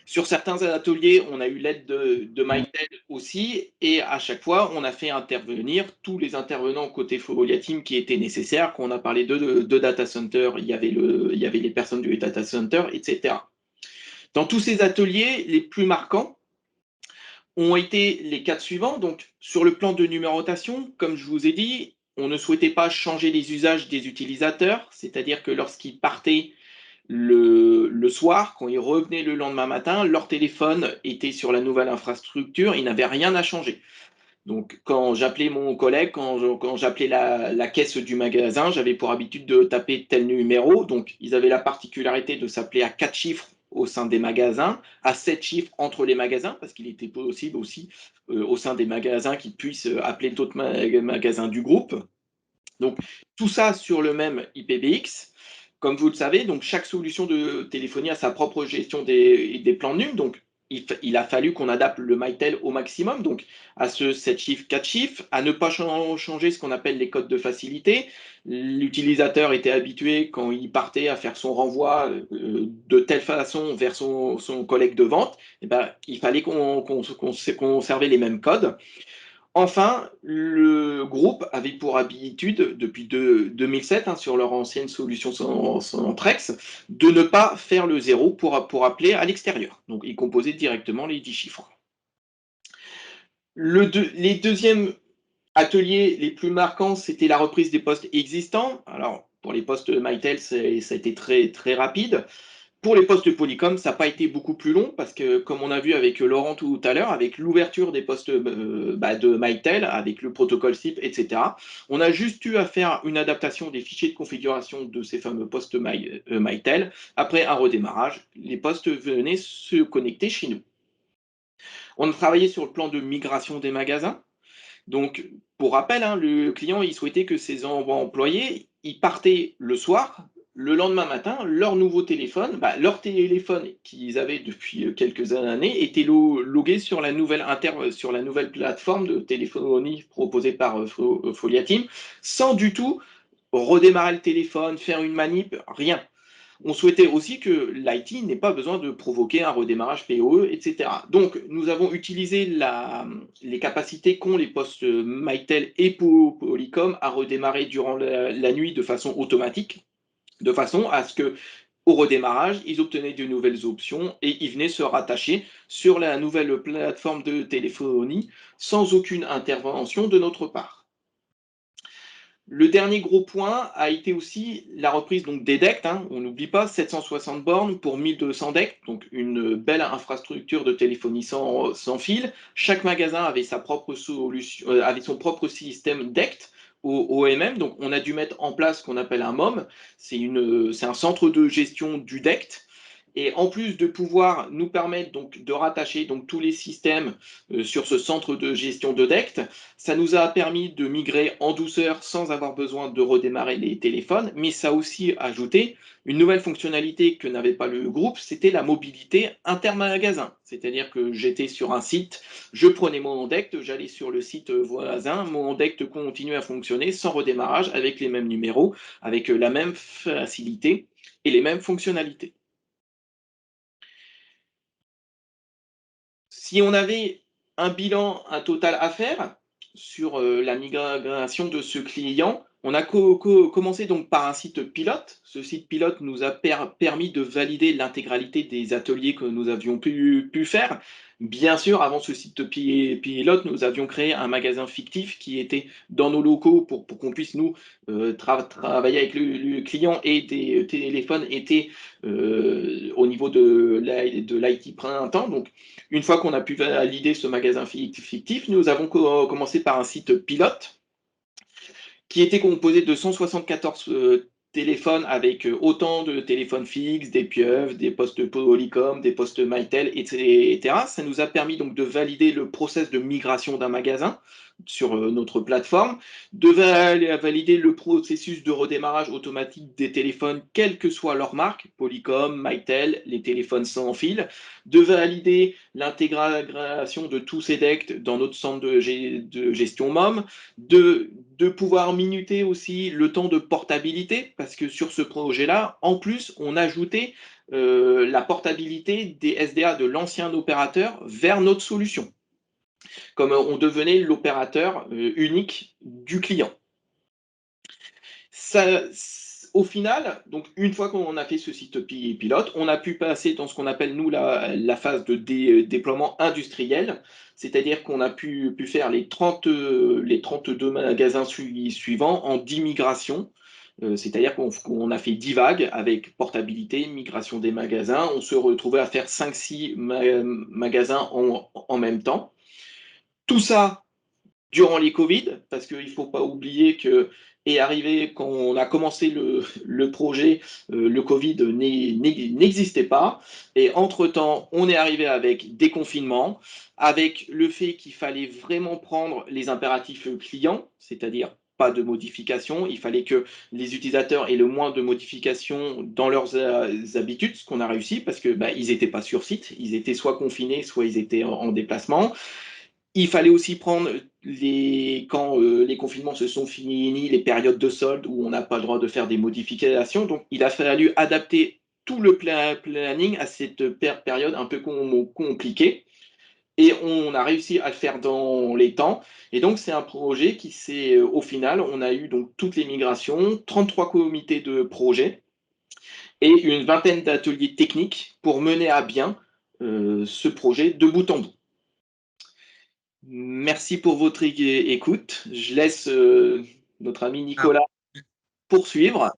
Sur certains ateliers, on a eu l'aide de Mytel aussi, et à chaque fois, on a fait intervenir tous les intervenants côté Folia Team qui étaient nécessaires. Quand on a parlé de data center, il y avait les personnes du data center, etc. Dans tous ces ateliers, les plus marquants ont été les quatre suivants. Donc, sur le plan de numérotation, comme je vous ai dit, on ne souhaitait pas changer les usages des utilisateurs, c'est-à-dire que lorsqu'ils partaient le soir, quand ils revenaient le lendemain matin, leur téléphone était sur la nouvelle infrastructure, ils n'avaient rien à changer. Donc, quand j'appelais mon collègue, quand j'appelais la caisse du magasin, j'avais pour habitude de taper tel numéro. Donc, ils avaient la particularité de s'appeler à 4 chiffres au sein des magasins, à 7 chiffres entre les magasins, parce qu'il était possible aussi au sein des magasins qu'ils puissent appeler d'autres magasins du groupe. Donc, tout ça sur le même IPBX. Comme vous le savez, donc chaque solution de téléphonie a sa propre gestion des plans num. Donc, il a fallu qu'on adapte le Mytel au maximum, donc à ce 7 chiffres, 4 chiffres, à ne pas changer ce qu'on appelle les codes de facilité. L'utilisateur était habitué, quand il partait, à faire son renvoi de telle façon vers son collègue de vente. Et ben, il fallait qu'on conservait les mêmes codes. Enfin, le groupe avait pour habitude, depuis 2007, sur leur ancienne solution sans Trex, de ne pas faire le zéro pour appeler à l'extérieur. Donc, ils composaient directement les 10 chiffres. Les deuxièmes ateliers les plus marquants, c'était la reprise des postes existants. Alors, pour les postes Mytel, ça a été très, très rapide. Pour les postes Polycom, ça n'a pas été beaucoup plus long parce que, comme on a vu avec Laurent tout à l'heure, avec l'ouverture des postes de Mytel, avec le protocole SIP, etc., on a juste eu à faire une adaptation des fichiers de configuration de ces fameux postes Mytel. Après un redémarrage, les postes venaient se connecter chez nous. On a travaillé sur le plan de migration des magasins. Donc, pour rappel, le client il souhaitait que ses employés ils partaient le soir. Le lendemain matin, leur nouveau téléphone, leur téléphone qu'ils avaient depuis quelques années, était logué sur la nouvelle plateforme de téléphonie proposée par Folia Team, sans du tout redémarrer le téléphone, faire une manip, rien. On souhaitait aussi que l'IT n'ait pas besoin de provoquer un redémarrage PoE, etc. Donc, nous avons utilisé les capacités qu'ont les postes Mytel et Polycom à redémarrer durant la nuit de façon automatique, de façon à ce que, au redémarrage, ils obtenaient de nouvelles options et ils venaient se rattacher sur la nouvelle plateforme de téléphonie sans aucune intervention de notre part. Le dernier gros point a été aussi la reprise des DECT. On n'oublie pas, 760 bornes pour 1200 DECT, donc une belle infrastructure de téléphonie sans fil. Chaque magasin avait sa propre solution, avait son propre système DECT au OMM. Donc on a dû mettre en place ce qu'on appelle un MOM. C'est un centre de gestion du DECT. Et en plus de pouvoir nous permettre donc de rattacher donc tous les systèmes sur ce centre de gestion de DECT, ça nous a permis de migrer en douceur sans avoir besoin de redémarrer les téléphones, mais ça a aussi ajouté une nouvelle fonctionnalité que n'avait pas le groupe, c'était la mobilité intermagasin. C'est-à-dire que j'étais sur un site, je prenais mon DECT, j'allais sur le site voisin, mon DECT continuait à fonctionner sans redémarrage, avec les mêmes numéros, avec la même facilité et les mêmes fonctionnalités. Si on avait un bilan, un total à faire sur la migration de ce client, on a commencé donc par un site pilote. Ce site pilote nous a permis de valider l'intégralité des ateliers que nous avions pu faire. Bien sûr, avant ce site pilote, nous avions créé un magasin fictif qui était dans nos locaux pour qu'on puisse nous travailler avec le client, et des téléphones étaient au niveau de l'IT printemps. Donc, une fois qu'on a pu valider ce magasin fictif, nous avons commencé par un site pilote qui était composé de 174 téléphones, avec autant de téléphones fixes, des pieuvres, des postes Polycom, des postes Mytel, etc. Ça nous a permis donc de valider le process de migration d'un magasin sur notre plateforme, de valider le processus de redémarrage automatique des téléphones, quelle que soit leur marque, Polycom, Mytel, les téléphones sans fil, de valider l'intégration de tous ces DECT dans notre centre de gestion MOM, de pouvoir minuter aussi le temps de portabilité, parce que sur ce projet-là, en plus, on ajoutait la portabilité des SDA de l'ancien opérateur vers notre solution, comme on devenait l'opérateur unique du client. Ça, au final, donc une fois qu'on a fait ce site pilote, on a pu passer dans ce qu'on appelle nous la phase de déploiement industriel, c'est-à-dire qu'on a pu faire les 32 magasins suivants en 10 migrations. C'est-à-dire qu'on a fait 10 vagues avec portabilité, migration des magasins. On se retrouvait à faire 5-6 magasins en même temps. Tout ça durant les Covid, parce qu'il ne faut pas oublier que est arrivé quand on a commencé le projet, le Covid n'existait pas. Et entre-temps, on est arrivé avec des confinements, avec le fait qu'il fallait vraiment prendre les impératifs clients, c'est-à-dire pas de modifications. Il fallait que les utilisateurs aient le moins de modifications dans leurs habitudes, ce qu'on a réussi, parce que ils n'étaient pas sur site, ils étaient soit confinés, soit ils étaient en déplacement. Il fallait aussi prendre quand les confinements se sont finis, les périodes de solde où on n'a pas le droit de faire des modifications. Donc, il a fallu adapter tout le planning à cette période un peu compliquée. Et on a réussi à le faire dans les temps. Et donc, c'est un projet qui s'est, au final, on a eu donc toutes les migrations, 33 comités de projet et une vingtaine d'ateliers techniques pour mener à bien ce projet de bout en bout. Merci pour votre écoute. Je laisse notre ami Nicolas poursuivre.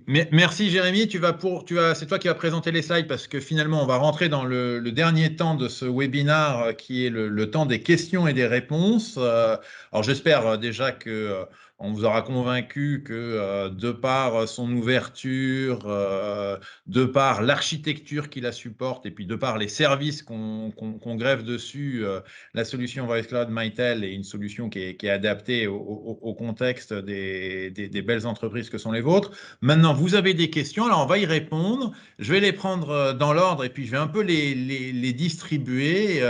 Merci Jérémy, c'est toi qui vas présenter les slides, parce que finalement on va rentrer dans le dernier temps de ce webinaire qui est le temps des questions et des réponses. Alors j'espère déjà que on vous aura convaincu que de par son ouverture, de par l'architecture qui la supporte, et puis de par les services qu'on greffe dessus, la solution Voice Cloud Mytel est une solution qui est adaptée au contexte des belles entreprises que sont les vôtres. Maintenant, vous avez des questions, alors on va y répondre. Je vais les prendre dans l'ordre et puis je vais un peu les distribuer.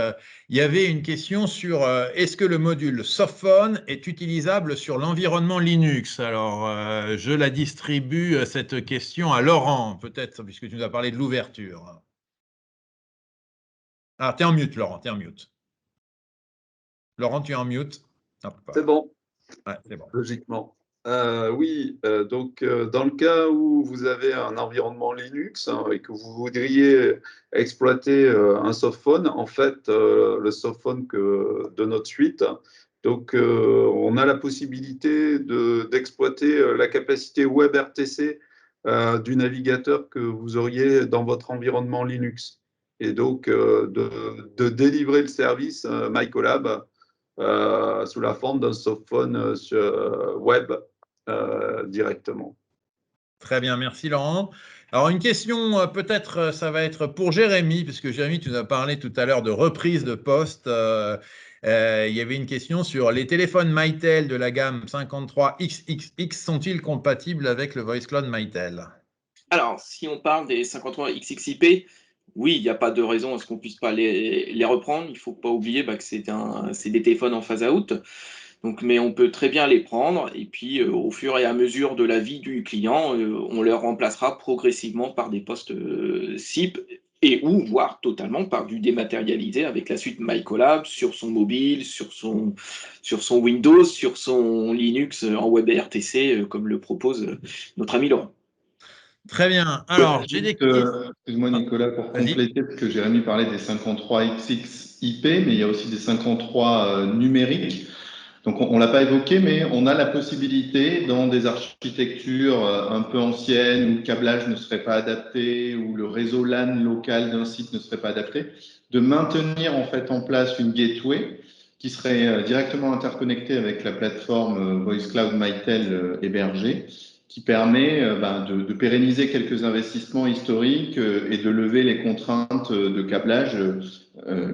Il y avait une question sur est-ce que le module Softphone est utilisable sur l'environnement Linux? Alors, je la distribue, cette question, à Laurent, peut-être, puisque tu nous as parlé de l'ouverture. Ah, tu es en mute, Laurent, tu es en mute. Laurent, tu es en mute. C'est bon. Ouais, c'est bon. Logiquement. Oui, donc dans le cas où vous avez un environnement Linux et que vous voudriez exploiter un softphone, en fait, le softphone de notre suite, donc on a la possibilité d'exploiter la capacité WebRTC du navigateur que vous auriez dans votre environnement Linux, et donc de délivrer le service MyCollab sous la forme d'un softphone web directement. Très bien, merci Laurent. Alors, une question, peut-être, ça va être pour Jérémy, puisque Jérémy, tu nous as parlé tout à l'heure de reprise de poste. Il y avait une question sur les téléphones Mytel de la gamme 53XXX sont-ils compatibles avec le Voice Cloud Mytel? Alors, si on parle des 53 XXIP, oui, il n'y a pas de raison à ce qu'on ne puisse pas les reprendre. Il ne faut pas oublier que c'est des téléphones en phase-out. Donc, mais on peut très bien les prendre et puis au fur et à mesure de la vie du client, on leur remplacera progressivement par des postes SIP et ou voire totalement par du dématérialisé avec la suite MyCollab sur son mobile, sur son Windows, sur son Linux en WebRTC comme le propose notre ami Laurent. Très bien. Alors, j'ai des questions. Excuse-moi Nicolas, pour Vas-y. compléter, parce que Jérémy parlait des 53XX IP, mais il y a aussi des 53 numériques. Donc on ne l'a pas évoqué, mais on a la possibilité dans des architectures un peu anciennes où le câblage ne serait pas adapté, où le réseau LAN local d'un site ne serait pas adapté, de maintenir en fait en place une gateway qui serait directement interconnectée avec la plateforme Voice Cloud Mytel hébergée, qui permet de pérenniser quelques investissements historiques et de lever les contraintes de câblage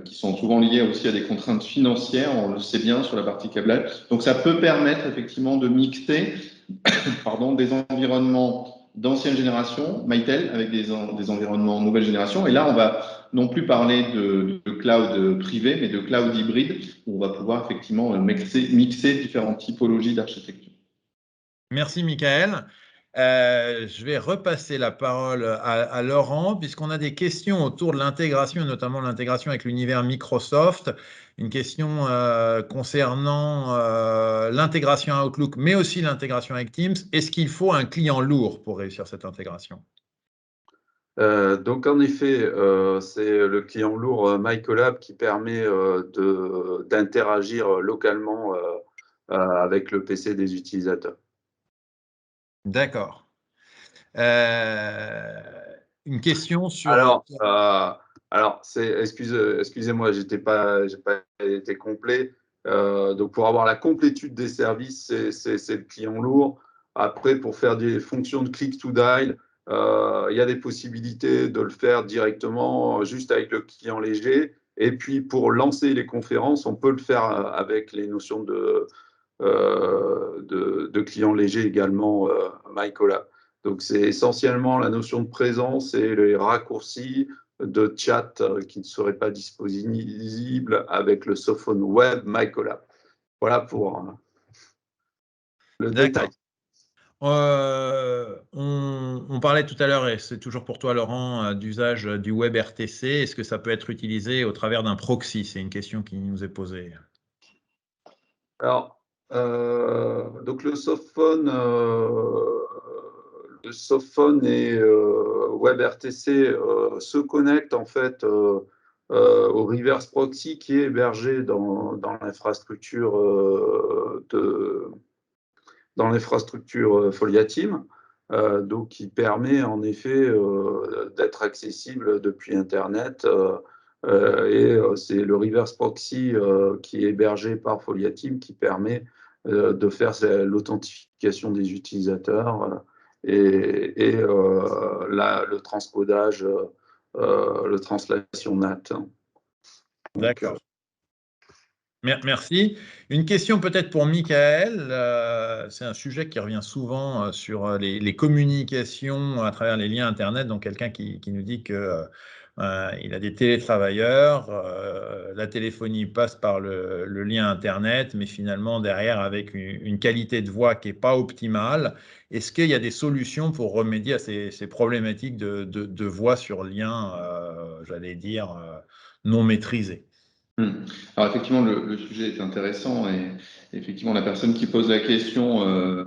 qui sont souvent liées aussi à des contraintes financières, on le sait bien sur la partie câblage. Donc ça peut permettre effectivement de mixer des environnements d'ancienne génération, Mytel, avec des environnements nouvelle génération. Et là, on va non plus parler de cloud privé, mais de cloud hybride, où on va pouvoir effectivement mixer différentes typologies d'architecture. Merci, Michael. Je vais repasser la parole à Laurent, puisqu'on a des questions autour de l'intégration, notamment l'intégration avec l'univers Microsoft. Une question concernant l'intégration Outlook, mais aussi l'intégration avec Teams. Est-ce qu'il faut un client lourd pour réussir cette intégration? Donc en effet, c'est le client lourd MyCollab qui permet d'interagir localement avec le PC des utilisateurs. D'accord. Une question sur… Excusez-moi, j'ai pas été complet. Donc pour avoir la complétude des services, c'est le client lourd. Après, pour faire des fonctions de click to dial, il y a des possibilités de le faire directement juste avec le client léger. Et puis pour lancer les conférences, on peut le faire avec les notions de client léger également, MyCollab. Donc, c'est essentiellement la notion de présence et les raccourcis de chat qui ne seraient pas disponibles avec le softphone web MyCollab. Voilà pour le détail. On parlait tout à l'heure, et c'est toujours pour toi, Laurent, d'usage du WebRTC. Est-ce que ça peut être utilisé au travers d'un proxy? C'est une question qui nous est posée. Alors, donc le softphone et WebRTC se connectent en fait au reverse proxy qui est hébergé dans l'infrastructure Foliatim, donc qui permet en effet d'être accessible depuis Internet. Et c'est le reverse proxy qui est hébergé par Foliatim qui permet de faire l'authentification des utilisateurs et le transcodage, le translation NAT. D'accord. Merci. Une question peut-être pour Michael. C'est un sujet qui revient souvent sur les communications à travers les liens Internet. Donc, quelqu'un qui nous dit que il a des télétravailleurs, la téléphonie passe par le lien Internet, mais finalement, derrière, avec une qualité de voix qui n'est pas optimale. Est-ce qu'il y a des solutions pour remédier à ces problématiques de voix sur lien, j'allais dire, non maîtrisées? Alors effectivement, le sujet est intéressant et effectivement, la personne qui pose la question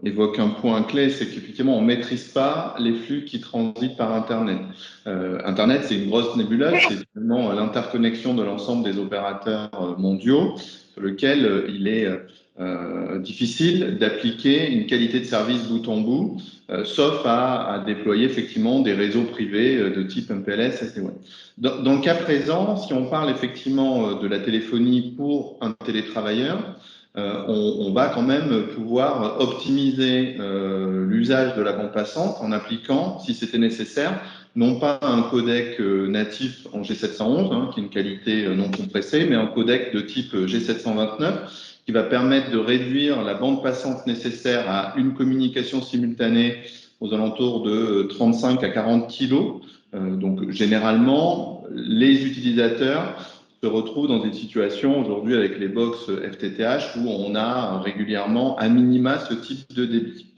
évoque un point clé, c'est qu'effectivement, on ne maîtrise pas les flux qui transitent par Internet. Internet, c'est une grosse nébuleuse, c'est finalement l'interconnexion de l'ensemble des opérateurs mondiaux sur lequel il est difficile d'appliquer une qualité de service bout en bout, sauf à déployer effectivement des réseaux privés de type MPLS, SD-WAN. Dans le cas présent, si on parle effectivement de la téléphonie pour un télétravailleur, on va quand même pouvoir optimiser l'usage de la bande passante en appliquant, si c'était nécessaire, non pas un codec natif en G711, hein, qui est une qualité non compressée, mais un codec de type G729 qui va permettre de réduire la bande passante nécessaire à une communication simultanée aux alentours de 35 à 40 kilos. Donc, généralement, les utilisateurs se retrouvent dans des situations aujourd'hui avec les box FTTH où on a régulièrement à minima ce type de débit.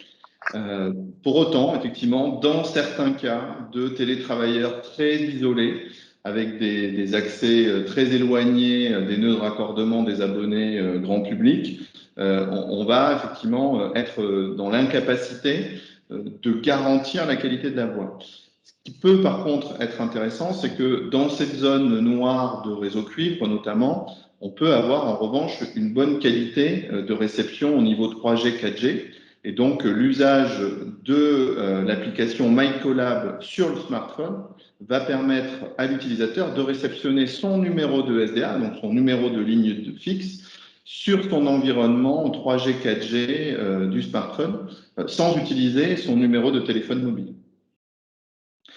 Pour autant, effectivement, dans certains cas de télétravailleurs très isolés, avec des accès très éloignés des nœuds de raccordement des abonnés grand public, on va effectivement être dans l'incapacité de garantir la qualité de la voix. Ce qui peut par contre être intéressant, c'est que dans cette zone noire de réseau cuivre notamment, on peut avoir en revanche une bonne qualité de réception au niveau 3G, 4G. Et donc, l'usage de l'application MyCollab sur le smartphone va permettre à l'utilisateur de réceptionner son numéro de SDA, donc son numéro de ligne fixe, sur son environnement 3G, 4G du smartphone, sans utiliser son numéro de téléphone mobile.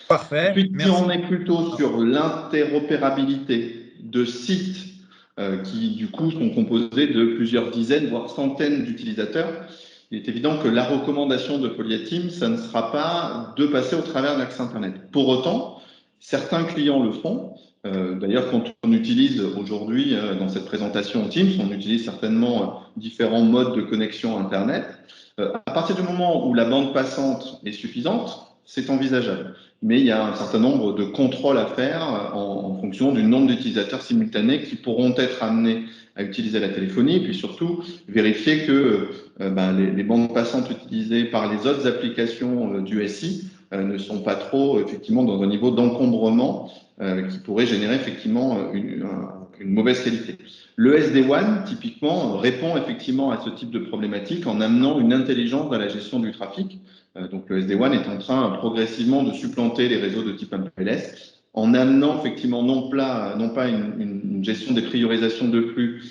Parfait. Ensuite, si Merci. on est plutôt sur l'interopérabilité de sites qui, du coup, sont composés de plusieurs dizaines, voire centaines d'utilisateurs, il est évident que la recommandation de Polyatime, ça ne sera pas de passer au travers de l'accès Internet. Pour autant, certains clients le font. D'ailleurs, quand on utilise aujourd'hui, dans cette présentation Teams, on utilise certainement différents modes de connexion Internet. À partir du moment où la bande passante est suffisante, c'est envisageable. Mais il y a un certain nombre de contrôles à faire en fonction du nombre d'utilisateurs simultanés qui pourront être amenés à utiliser la téléphonie, et puis surtout vérifier que les bandes passantes utilisées par les autres applications du SI ne sont pas trop effectivement dans un niveau d'encombrement qui pourrait générer effectivement une mauvaise qualité. Le SD-WAN, typiquement, répond effectivement à ce type de problématique en amenant une intelligence dans la gestion du trafic. Donc le SD-WAN est en train progressivement de supplanter les réseaux de type MPLS en amenant effectivement non pas une gestion des priorisations de flux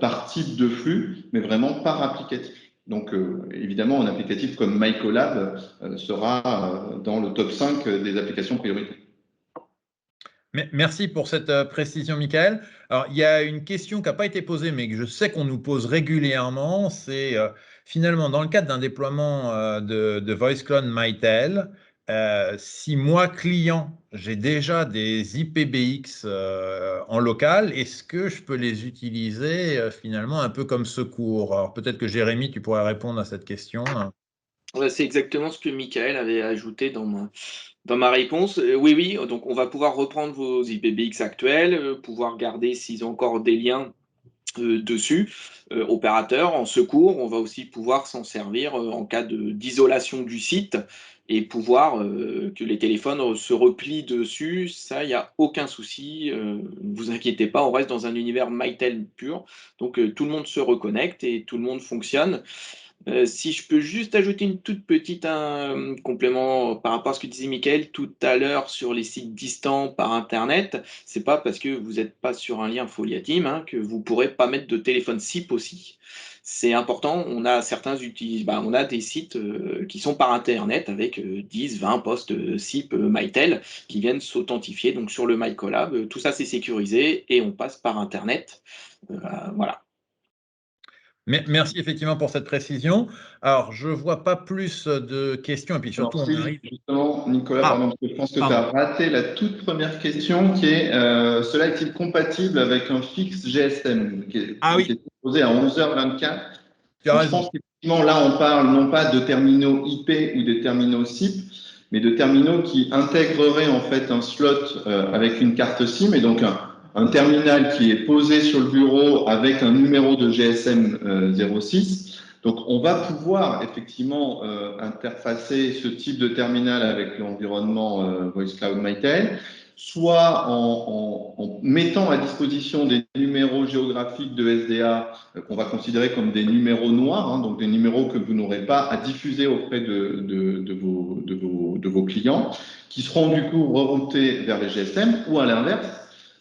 par type de flux, mais vraiment par applicatif. Donc évidemment, un applicatif comme MyCollab sera dans le top 5 des applications prioritaires. Merci pour cette précision, Michael. Alors, il y a une question qui n'a pas été posée, mais que je sais qu'on nous pose régulièrement. C'est finalement, dans le cadre d'un déploiement de Voice Clone Mytel, si moi, client, j'ai déjà des IPBX en local, est-ce que je peux les utiliser finalement un peu comme secours? Alors, peut-être que Jérémy, tu pourrais répondre à cette question. C'est exactement ce que Michael avait ajouté dans ma réponse. Oui, donc on va pouvoir reprendre vos IPBX actuels, pouvoir garder s'ils ont encore des liens dessus, opérateurs, en secours. On va aussi pouvoir s'en servir en cas d'isolation du site et pouvoir que les téléphones se replient dessus. Ça, il n'y a aucun souci. Ne vous inquiétez pas, on reste dans un univers Mytel pur. Donc tout le monde se reconnecte et tout le monde fonctionne. Si je peux juste ajouter une toute petite complément par rapport à ce que disait Michael tout à l'heure sur les sites distants par Internet, c'est pas parce que vous n'êtes pas sur un lien Foliatime que vous pourrez pas mettre de téléphone SIP aussi. C'est important, on a on a des sites qui sont par Internet avec 10, 20 postes SIP Mytel qui viennent s'authentifier donc sur le MyCollab. Tout ça c'est sécurisé et on passe par Internet. Voilà. Merci effectivement pour cette précision. Alors, je ne vois pas plus de questions et puis surtout, Alors, on arrive. Justement, Nicolas, pardon, je pense que tu as raté la toute première question qui est cela est-il compatible avec un fixe GSM qui est posé à 11h24. Tu as Donc, raison. je pense qu'effectivement, là, on parle non pas de terminaux IP ou de terminaux SIP, mais de terminaux qui intégreraient en fait un slot avec une carte SIM et donc un terminal qui est posé sur le bureau avec un numéro de GSM 06. Donc, on va pouvoir effectivement interfacer ce type de terminal avec l'environnement Voice Cloud Mytel, soit en mettant à disposition des numéros géographiques de SDA qu'on va considérer comme des numéros noirs, donc des numéros que vous n'aurez pas à diffuser auprès de vos clients, qui seront du coup reroutés vers les GSM, ou à l'inverse,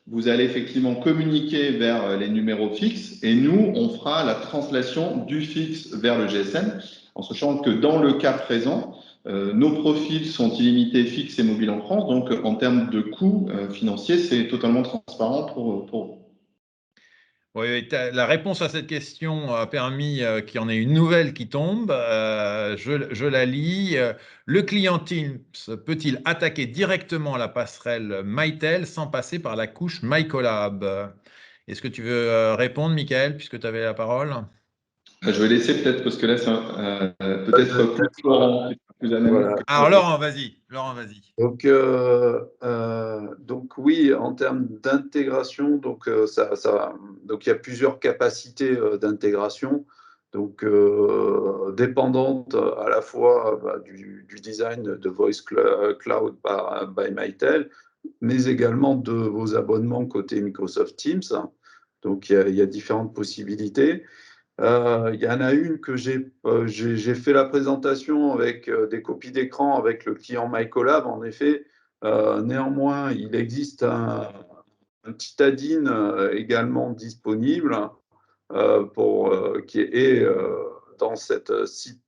vous allez effectivement communiquer vers les numéros fixes et nous, on fera la translation du fixe vers le GSM, en sachant que dans le cas présent, nos profils sont illimités fixes et mobiles en France, donc en termes de coûts financiers, c'est totalement transparent pour vous. Oui, la réponse à cette question a permis qu'il y en ait une nouvelle qui tombe. Je la lis. Le client Teams peut-il attaquer directement la passerelle Mytel sans passer par la couche MyCollab? Est-ce que tu veux répondre, Michael, puisque tu avais la parole? Je vais laisser peut-être, parce que là, c'est peut-être plus Laurent, plus analyste. Voilà. Alors, Laurent, vas-y. Laurent, vas-y. Donc oui, en termes d'intégration, donc il y a plusieurs capacités d'intégration, donc dépendantes à la fois du design de Voice Cloud by Mytel, mais également de vos abonnements côté Microsoft Teams. Donc il y a différentes possibilités. Il y en a une que j'ai fait la présentation avec des copies d'écran avec le client MyCollab. En effet, néanmoins, il existe un petit add-in également disponible qui est dans cette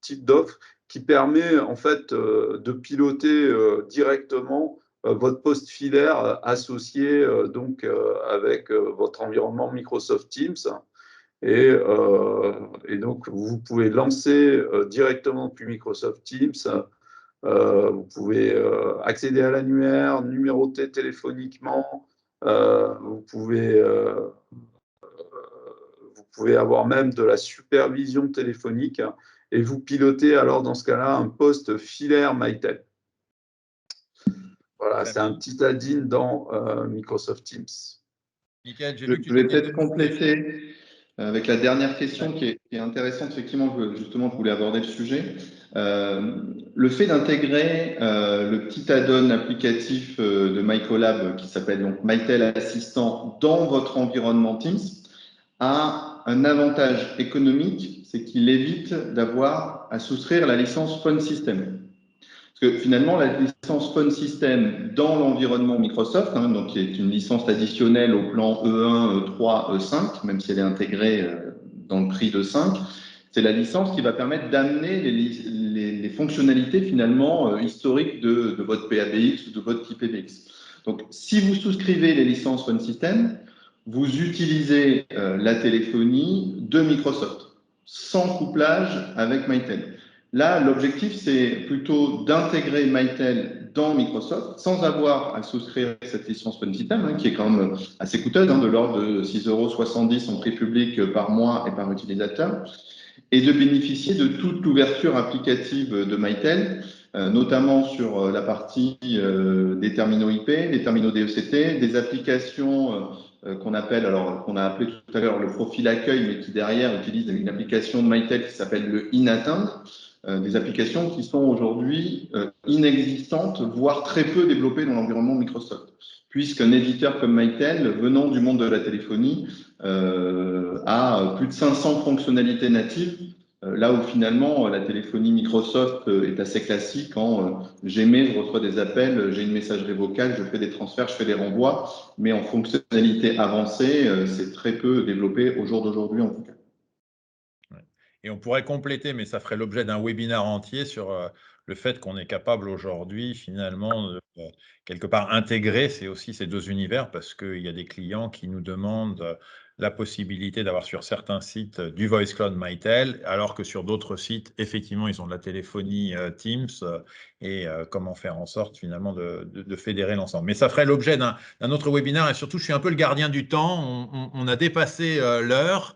type d'offre qui permet en fait de piloter directement votre poste filaire associé donc avec votre environnement Microsoft Teams. Et donc, vous pouvez lancer directement depuis Microsoft Teams. Vous pouvez accéder à l'annuaire, numéroter téléphoniquement. Vous pouvez avoir même de la supervision téléphonique et vous pilotez alors dans ce cas-là un poste filaire Mytel. Voilà, c'est un petit add-in dans Microsoft Teams. Michael, je vais peut-être compléter avec la dernière question qui est intéressante. Effectivement, justement, je voulais aborder le sujet. Le fait d'intégrer le petit add-on applicatif de MyCollab qui s'appelle donc Mytel Assistant dans votre environnement Teams a un avantage économique, c'est qu'il évite d'avoir à souscrire la licence Phone System. Parce que finalement, la licence Phone System dans l'environnement Microsoft, donc qui est une licence additionnelle au plan E1, E3, E5, même si elle est intégrée dans le prix de 5, c'est la licence qui va permettre d'amener les fonctionnalités finalement historiques de votre PABX ou de votre IPBX. Donc, si vous souscrivez les licences Phone System, vous utilisez la téléphonie de Microsoft, sans couplage avec Mytel. Là, l'objectif, c'est plutôt d'intégrer Mytel dans Microsoft sans avoir à souscrire cette licence Phone System, qui est quand même assez coûteuse, de l'ordre de 6,70 € en prix public par mois et par utilisateur, et de bénéficier de toute l'ouverture applicative de Mytel, notamment sur la partie des terminaux IP, des terminaux DECT, des applications qu'on a appelé tout à l'heure le profil accueil, mais qui derrière utilise une application de Mytel qui s'appelle le InAttend, des applications qui sont aujourd'hui inexistantes, voire très peu développées dans l'environnement Microsoft, puisqu'un éditeur comme Mytel, venant du monde de la téléphonie, a plus de 500 fonctionnalités natives, là où finalement la téléphonie Microsoft est assez classique. Quand j'émets, je reçois des appels, j'ai une messagerie vocale, je fais des transferts, je fais des renvois, mais en fonctionnalité avancée, c'est très peu développé au jour d'aujourd'hui en tout cas. Et on pourrait compléter, mais ça ferait l'objet d'un webinaire entier sur le fait qu'on est capable aujourd'hui finalement de quelque part intégrer aussi ces deux univers, parce qu'il y a des clients qui nous demandent la possibilité d'avoir sur certains sites du Voice Cloud Mytel, alors que sur d'autres sites, effectivement, ils ont de la téléphonie Teams, et comment faire en sorte finalement de fédérer l'ensemble. Mais ça ferait l'objet d'un autre webinaire, et surtout, je suis un peu le gardien du temps, on a dépassé l'heure.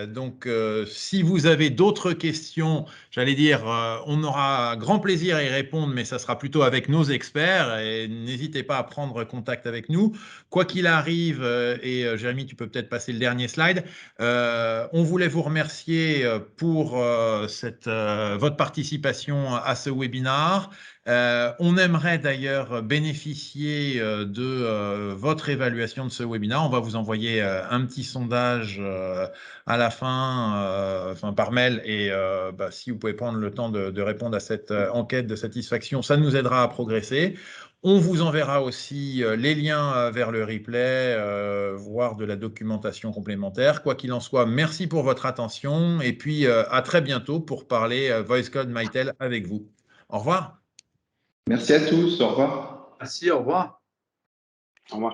Donc, si vous avez d'autres questions, j'allais dire, on aura grand plaisir à y répondre, mais ça sera plutôt avec nos experts, et n'hésitez pas à prendre contact avec nous. Quoi qu'il arrive, et Jérémy, tu peux peut-être passer le dernier slide, on voulait vous remercier pour votre participation à ce webinaire. On aimerait d'ailleurs bénéficier de votre évaluation de ce webinaire. On va vous envoyer un petit sondage à la fin, par mail, et si vous pouvez prendre le temps de répondre à cette enquête de satisfaction, ça nous aidera à progresser. On vous enverra aussi les liens vers le replay, voire de la documentation complémentaire. Quoi qu'il en soit, merci pour votre attention et puis à très bientôt pour parler Voice Code Mitel avec vous. Au revoir. Merci à tous. Au revoir. Merci, au revoir. Au revoir.